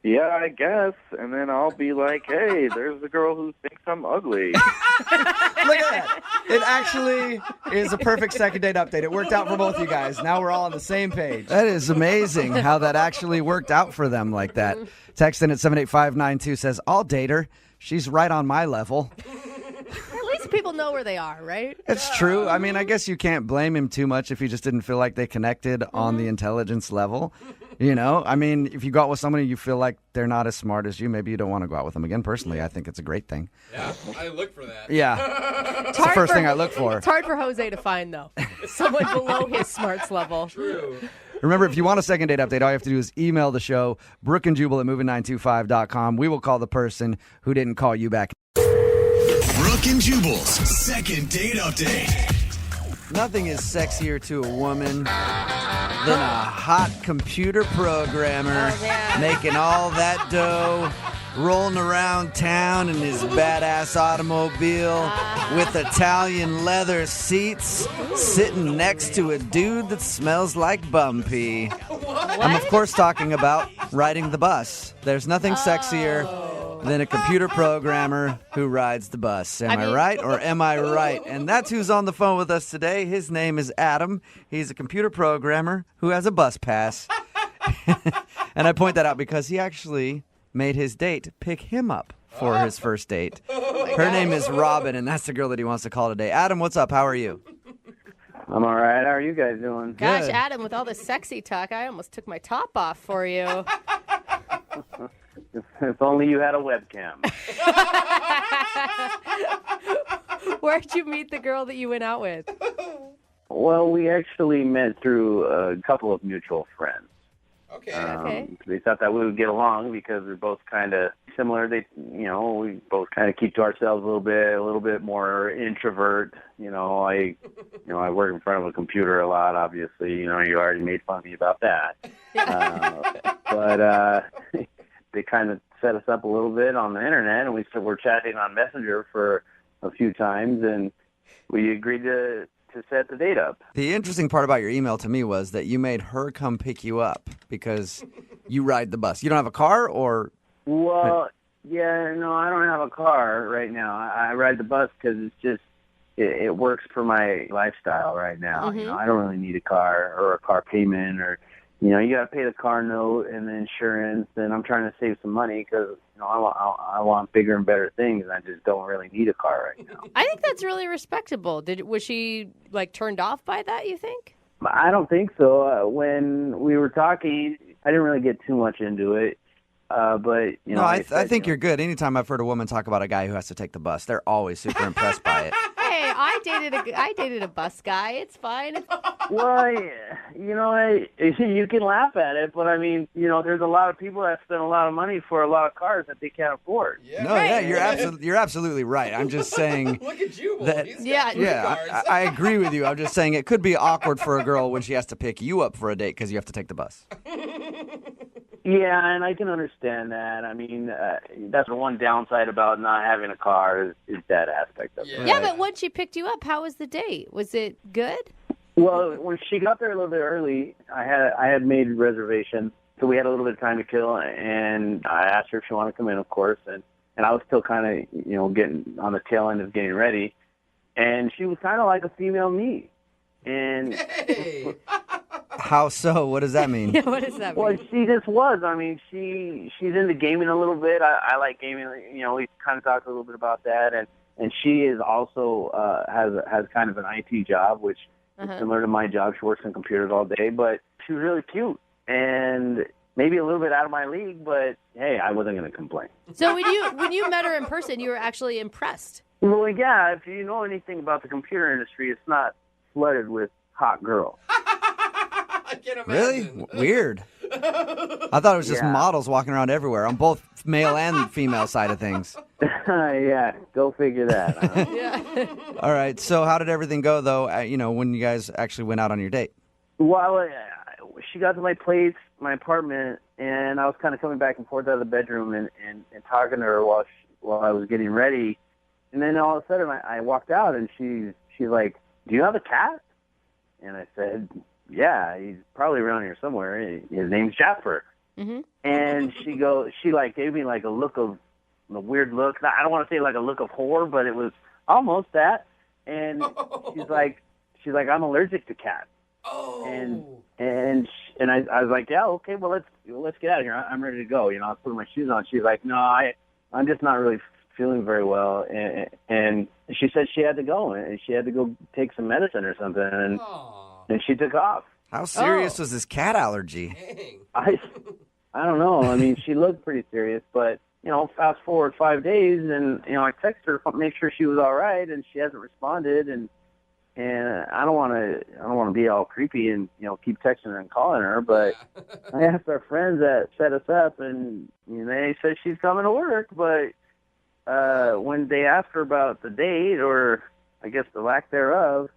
Yeah, I guess. And then I'll be like, hey, there's the girl who thinks I'm ugly. Look at that. It actually is a perfect second date update. It worked out for both you guys. Now we're all on the same page. That is amazing how that actually worked out for them like that. Text in at 78592 says, I'll date her. She's right on my level. At least people know where they are, right? It's true. I mean, I guess you can't blame him too much if he just didn't feel like they connected on the intelligence level. I mean, if you go out with somebody you feel like they're not as smart as you, maybe you don't want to go out with them again. Personally, I think it's a great thing. Yeah, I look for that. Yeah. It's the first thing I look for. It's hard for Jose to find, though. Someone below his smarts level. True. Remember, if you want a second date update, all you have to do is email the show, Brooke and Jubal at moving925.com. We will call the person who didn't call you back. Brooke and Jubal's second date update. Nothing is sexier to a woman than a hot computer programmer making all that dough, rolling around town in his badass automobile with Italian leather seats, sitting next to a dude that smells like bum pee. I'm, of course, talking about riding the bus. There's nothing sexier than a computer programmer who rides the bus. Am I right or am I right? And that's who's on the phone with us today. His name is Adam. He's a computer programmer who has a bus pass. And I point that out because he actually made his date pick him up for his first date. Her name is Robin, and that's the girl that he wants to call today. Adam, what's up? How are you? I'm all right. How are you guys doing? Gosh, Adam, with all this sexy talk, I almost took my top off for you. If only you had a webcam. Where'd you meet the girl that you went out with? Well, we actually met through a couple of mutual friends. Okay. They thought that we would get along because we're both kind of similar. We both kind of keep to ourselves a little bit more introvert. I work in front of a computer a lot. Obviously, you already made fun of me about that. But they kind of set us up a little bit on the internet, and we're chatting on Messenger for a few times, and we agreed to set the date up. The interesting part about your email to me was that you made her come pick you up because you ride the bus. You don't have a car, or? Well, yeah, no, I don't have a car right now. I ride the bus because it's just, it works for my lifestyle right now. Mm-hmm. I don't really need a car or a car payment, or you got to pay the car note and the insurance, and I'm trying to save some money because I want bigger and better things, and I just don't really need a car right now. I think that's really respectable. Was she turned off by that, you think? I don't think so. When we were talking, I didn't really get too much into it. But No, I think you're good. Anytime I've heard a woman talk about a guy who has to take the bus, they're always super impressed by it. Hey, I dated a bus guy. It's fine. Well, you can laugh at it, but I mean, there's a lot of people that spend a lot of money for a lot of cars that they can't afford. Yeah. You're absolutely right. I'm just saying. Look at Jubal. That, He's got cars. I agree with you. I'm just saying it could be awkward for a girl when she has to pick you up for a date because you have to take the bus. Yeah, and I can understand that. I mean, that's the one downside about not having a car is that aspect of it. Yeah, but once she picked you up, how was the date? Was it good? Well, when she got there a little bit early, I had made reservations, so we had a little bit of time to kill, and I asked her if she wanted to come in, of course, and I was still kind of, getting on the tail end of getting ready, and she was kind of like a female me. And how so? What does that mean? Yeah, what does that mean? Well, she just was. I mean, she's into gaming a little bit. I like gaming. We kind of talked a little bit about that, and she is also has kind of an IT job, which is similar to my job. She works on computers all day, but she was really cute and maybe a little bit out of my league. But hey, I wasn't going to complain. So when you met her in person, you were actually impressed. Well, yeah. If you know anything about the computer industry, it's not flooded with hot girls. I can't imagine. Really? Weird. I thought it was just models walking around everywhere on both male and female side of things. Yeah, go figure that. Yeah. All right. So how did everything go, though, when you guys actually went out on your date? Well, she got to my place, my apartment, and I was kind of coming back and forth out of the bedroom and talking to her while I was getting ready. And then all of a sudden I walked out, and she's like, "Do you have a cat?" And I said, "Yeah, he's probably around here somewhere. His name's Jasper." Mm-hmm. And she like gave me like a weird look. I don't want to say like a look of horror, but it was almost that. And she's like, "I'm allergic to cats." Oh. And I was like, "Yeah, okay, well let's get out of here. I'm ready to go." You know, I was putting my shoes on. She's like, "No, I'm just not really feeling very well." And she said she had to go, and she had to go take some medicine or something, and she took off. How serious was this cat allergy? I don't know. I mean, she looked pretty serious, but you know, fast forward 5 days, and you know, I texted her to make sure she was all right, and she hasn't responded, and I don't want to be all creepy and you know keep texting her and calling her, but I asked our friends that set us up, and you know, they said she's coming to work, but when they asked her about the date, or I guess the lack thereof,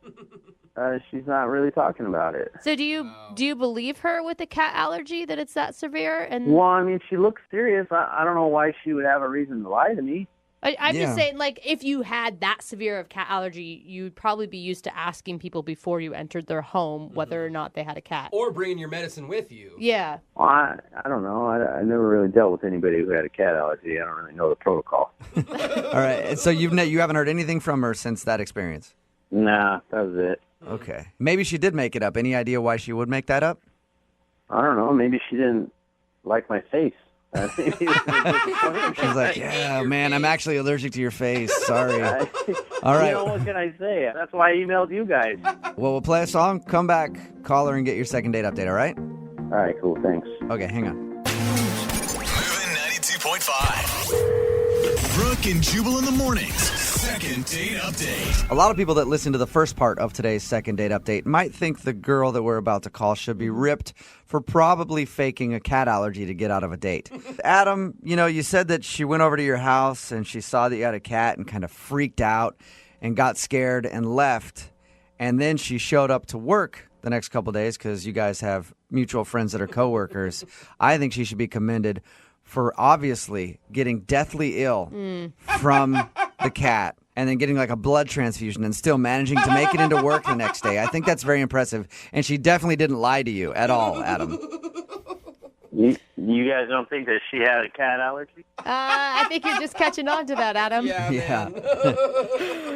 she's not really talking about it. So do you believe her with the cat allergy that it's that severe? And well, I mean, she looks serious. I don't know why she would have a reason to lie to me. I'm just saying, like, if you had that severe of cat allergy, you'd probably be used to asking people before you entered their home whether or not they had a cat. Or bringing your medicine with you. Yeah. Well, I don't know. I never really dealt with anybody who had a cat allergy. I don't really know the protocol. All right. And so you haven't heard anything from her since that experience? Nah, that was it. Okay. Maybe she did make it up. Any idea why she would make that up? I don't know. Maybe she didn't like my face. She's like, "Yeah, man, I'm actually allergic to your face. Sorry." All right. You know, what can I say? That's why I emailed you guys. Well, we'll play a song, come back, call her, and get your second date update, all right? All right, cool. Thanks. Okay, hang on. Moving 92.5. Brooke and Jubal in the mornings. Second date update. A lot of people that listen to the first part of today's second date update might think the girl that we're about to call should be ripped for probably faking a cat allergy to get out of a date. Adam, you know, you said that she went over to your house and she saw that you had a cat and kind of freaked out and got scared and left. And then she showed up to work the next couple days because you guys have mutual friends that are coworkers. I think she should be commended for obviously getting deathly ill from the cat and then getting like a blood transfusion and still managing to make it into work the next day. I think that's very impressive. And she definitely didn't lie to you at all, Adam. You guys don't think that she had a cat allergy? I think you're just catching on to that, Adam. Yeah.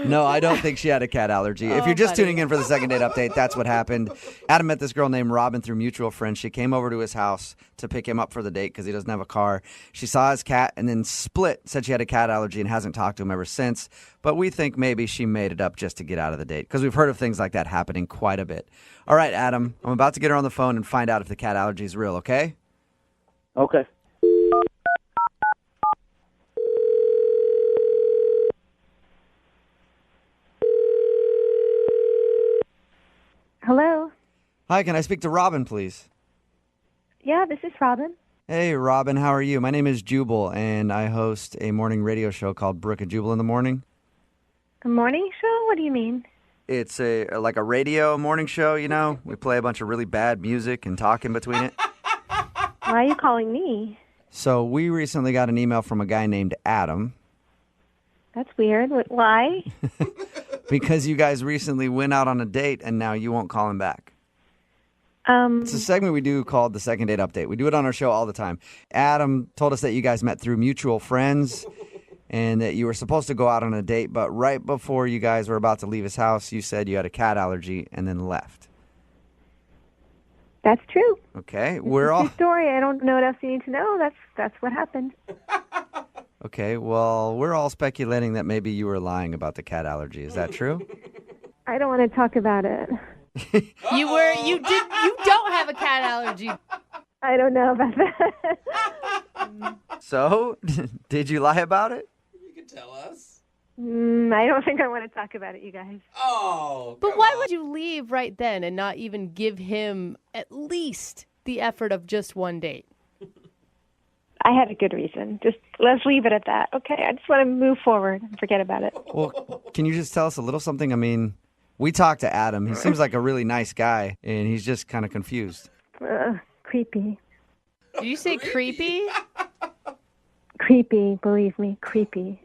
No, I don't think she had a cat allergy. If you're just tuning in for the second date update, that's what happened. Adam met this girl named Robin through mutual friends. She came over to his house to pick him up for the date because he doesn't have a car. She saw his cat and then said she had a cat allergy and hasn't talked to him ever since. But we think maybe she made it up just to get out of the date because we've heard of things like that happening quite a bit. All right, Adam, I'm about to get her on the phone and find out if the cat allergy is real, okay? Okay. Hello. Hi, can I speak to Robin, please? Yeah, this is Robin. Hey, Robin, how are you? My name is Jubal, and I host a morning radio show called Brooke and Jubal in the Morning. A morning show? What do you mean? It's like a radio morning show, you know? We play a bunch of really bad music and talk in between it. Why are you calling me? So we recently got an email from a guy named Adam. That's weird. Why? Because you guys recently went out on a date and now you won't call him back. It's a segment we do called the Second Date Update. We do it on our show all the time. Adam told us that you guys met through mutual friends and that you were supposed to go out on a date, but right before you guys were about to leave his house, you said you had a cat allergy and then left. That's true. Okay, It's your story. I don't know what else you need to know. That's what happened. Okay, well, we're all speculating that maybe you were lying about the cat allergy. Is that true? I don't want to talk about it. You don't have a cat allergy. I don't know about that. So, did you lie about it? You can tell us. I don't think I want to talk about it, you guys. Oh, But why would you leave right then and not even give him at least the effort of just one date? I had a good reason. Just let's leave it at that. Okay, I just want to move forward and forget about it. Well, can you just tell us a little something? I mean, we talked to Adam. He seems like a really nice guy, and he's just kind of confused. Creepy. Did you say creepy? Creepy, believe me, creepy.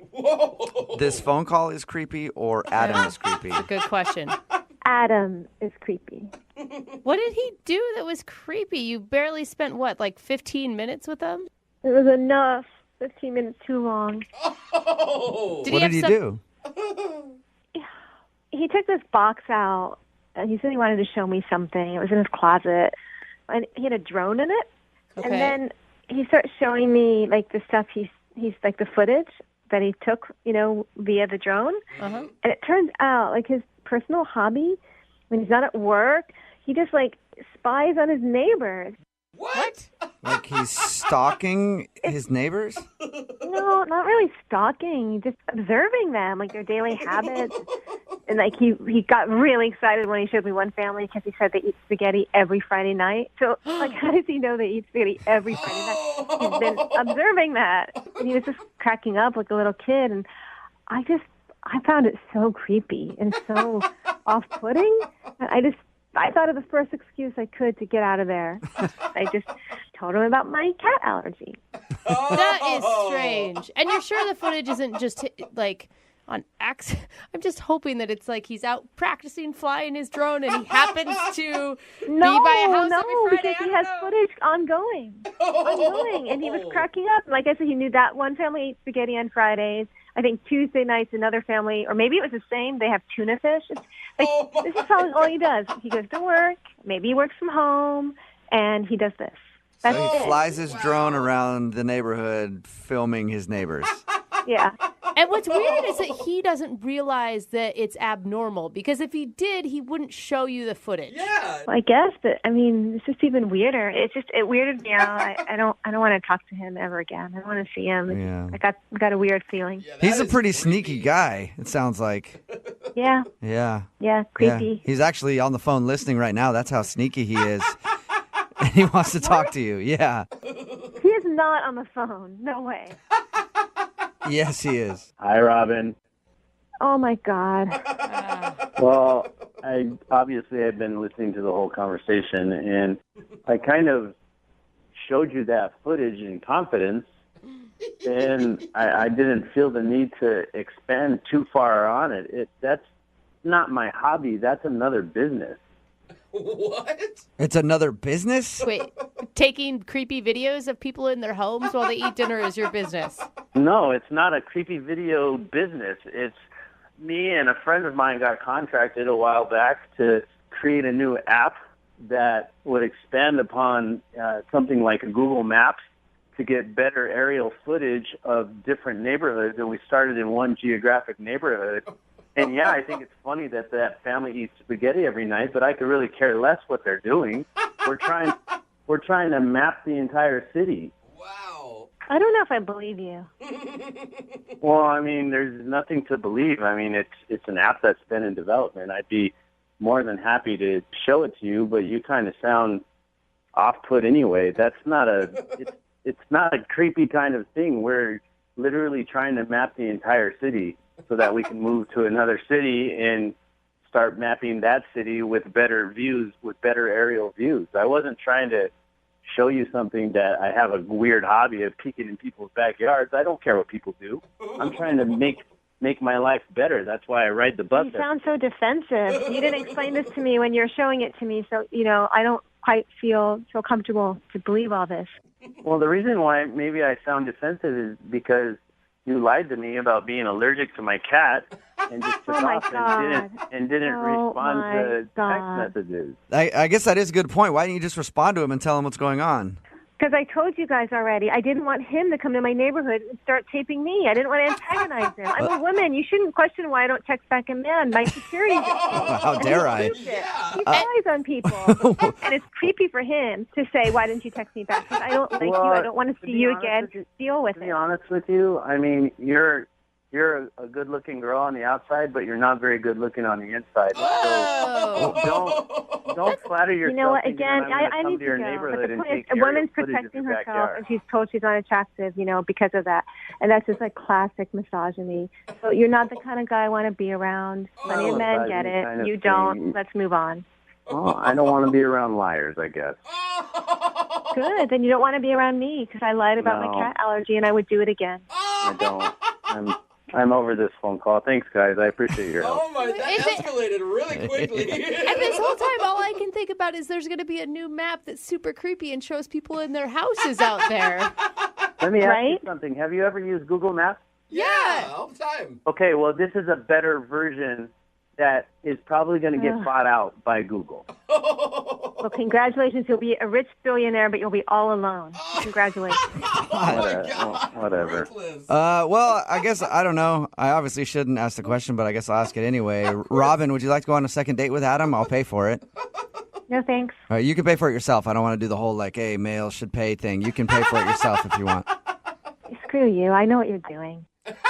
This phone call is creepy or Adam is creepy? That's a good question. Adam is creepy. What did he do that was creepy? You barely spent, what, like 15 minutes with him? It was enough. 15 minutes too long. What did he do? He took this box out, and he said he wanted to show me something. It was in his closet, and he had a drone in it. Okay. And then he started showing me like the stuff he's like the footage that he took, via the drone. Uh-huh. And it turns out like his personal hobby, when he's not at work, he just like spies on his neighbors. What? Like he's stalking his neighbors? No, not really stalking, just observing them, like their daily habits. And like he got really excited when he showed me one family because he said they eat spaghetti every Friday night. So like, how does he know they eat spaghetti every Friday night? He's been observing that, and he was just cracking up like a little kid. And I found it so creepy and so off-putting. I thought of the first excuse I could to get out of there. I just told him about my cat allergy. That is strange. And you're sure the footage isn't just like on accident? I'm just hoping that it's like he's out practicing flying his drone and he happens to be by a house every Friday. Because he has footage ongoing, and he was cracking up. Like I said, he knew that one family ate spaghetti on Fridays. I think Tuesday nights another family, or maybe it was the same. They have tuna fish. It's like this is probably all he does. He goes to work. Maybe he works from home, and he does this. That's So he it. flies his drone around the neighborhood filming his neighbors. Yeah. And what's weird is that he doesn't realize that it's abnormal, because if he did, he wouldn't show you the footage. Yeah. Well, I guess, but I mean, it's just even weirder. It weirded me out. I don't want to talk to him ever again. I don't want to see him. Yeah. I got a weird feeling. He's a pretty sneaky guy, it sounds like. Yeah. Yeah. Yeah, creepy. Yeah. He's actually on the phone listening right now. That's how sneaky he is. And he wants to talk to you. Yeah. He is not on the phone. No way. Yes, he is. Hi, Robin. Oh my God. Well, I obviously have been listening to the whole conversation, and I kind of showed you that footage in confidence, and I didn't feel the need to expand too far on it. That's not my hobby. That's another business. What? It's another business? Wait, taking creepy videos of people in their homes while they eat dinner is your business? No, it's not a creepy video business. It's me and a friend of mine got contracted a while back to create a new app that would expand upon something like a Google Maps to get better aerial footage of different neighborhoods. And we started in one geographic neighborhood. And yeah, I think it's funny that that family eats spaghetti every night, but I could really care less what they're doing. We're trying to map the entire city. Wow. I don't know if I believe you. Well, I mean, there's nothing to believe. I mean, it's an app that's been in development. I'd be more than happy to show it to you, but you kind of sound off-put anyway. That's not it's not a creepy kind of thing. We're literally trying to map the entire city so that we can move to another city and start mapping that city with better views, with better aerial views. I wasn't trying to show you something that I have a weird hobby of peeking in people's backyards. I don't care what people do. I'm trying to make my life better. That's why I ride the bus. You sound so defensive. You didn't explain this to me when you were showing it to me, so, I don't quite feel so comfortable to believe all this. Well, the reason why maybe I sound defensive is because you lied to me about being allergic to my cat and just took off and didn't respond to text messages. I guess that is a good point. Why didn't you just respond to him and tell him what's going on? Because I told you guys already, I didn't want him to come to my neighborhood and start taping me. I didn't want to antagonize him. I'm a woman. You shouldn't question why I don't text back a man. My security. How dare I? He spies on people. And it's creepy for him to say, why didn't you text me back? Because I don't like you. I don't want to see you again. Deal with it. To be honest with you, I mean, you're a good-looking girl on the outside, but you're not very good-looking on the inside. So don't flatter yourself. You know what? Again, I need to your to go. neighborhood But the and point is, take a woman's aerial footage of protecting your herself, backyard. and she's told she's unattractive, because of that. And that's just like classic misogyny. So you're not the kind of guy I want to be around. Plenty of men get it. Kind of You don't. thing. Let's move on. Well, I don't want to be around liars, I guess. Good. Then you don't want to be around me because I lied about No. my cat allergy and I would do it again. I don't. I'm over this phone call. Thanks, guys. I appreciate your help. Oh my, that escalated really quickly. And this whole time, all I can think about is there's going to be a new map that's super creepy and shows people in their houses out there. Let me ask you something. Have you ever used Google Maps? Yeah, all the time. Okay, well, this is a better version that is probably going to get bought out by Google. Well, congratulations. You'll be a rich billionaire, but you'll be all alone. Congratulations. Whatever. Well, I guess, I don't know. I obviously shouldn't ask the question, but I guess I'll ask it anyway. Robin, would you like to go on a second date with Adam? I'll pay for it. No, thanks. All right, you can pay for it yourself. I don't want to do the whole, like, hey, male should pay thing. You can pay for it yourself if you want. Screw you. I know what you're doing.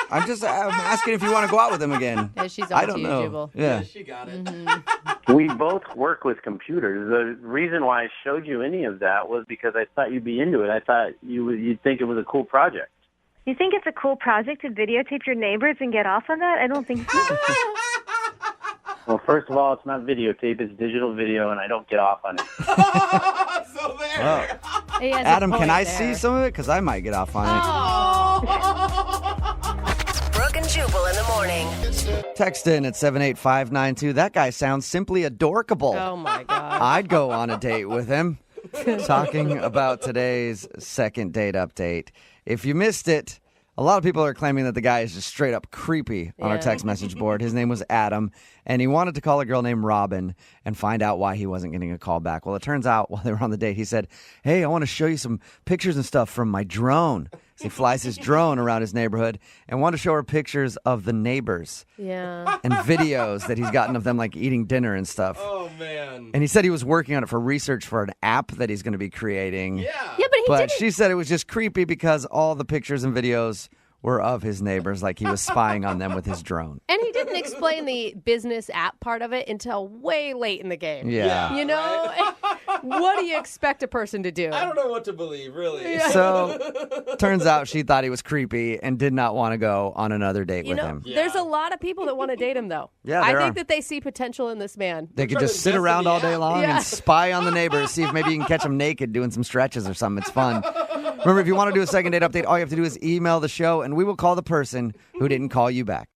I'm asking if you want to go out with him again. Yeah, she's I on don't to you, know. Jubal. Yeah. She got it. We both work with computers. The reason why I showed you any of that was because I thought you'd be into it. I thought you'd think it was a cool project. You think it's a cool project to videotape your neighbors and get off on that? I don't think so. Well, first of all, it's not videotape. It's digital video, and I don't get off on it. So there. Well, He has a Adam, can point I there. see some of it? Because I might get off on Brooke and Jubal in the morning. it. Text in at 78592. That guy sounds simply adorkable. Oh, my God. I'd go on a date with him. Talking about today's second date update. If you missed it, a lot of people are claiming that the guy is just straight up creepy on our text message board. His name was Adam, and he wanted to call a girl named Robin and find out why he wasn't getting a call back. Well, it turns out while they were on the date, he said, hey, I want to show you some pictures and stuff from my drone. So he flies his drone around his neighborhood and wanted to show her pictures of the neighbors Yeah. and videos that he's gotten of them, like eating dinner and stuff. Oh, man. And he said he was working on it for research for an app that he's going to be creating. Yeah. Yeah, but he But didn't. she said it was just creepy because all the pictures and videos were of his neighbors, like he was spying on them with his drone. And he didn't explain the business app part of it until way late in the game. Yeah. You know? What do you expect a person to do? I don't know what to believe, really. So, turns out she thought he was creepy and did not want to go on another date You with know, him. there's a lot of people that want to date him, though. Yeah, I there think are. that they see potential in this man. They could trying just to sit invest in around the all day app. long Yeah. and spy on the neighbors, see if maybe you can catch them naked doing some stretches or something. It's fun. Remember, if you want to do a second date update, all you have to do is email the show, and we will call the person who didn't call you back.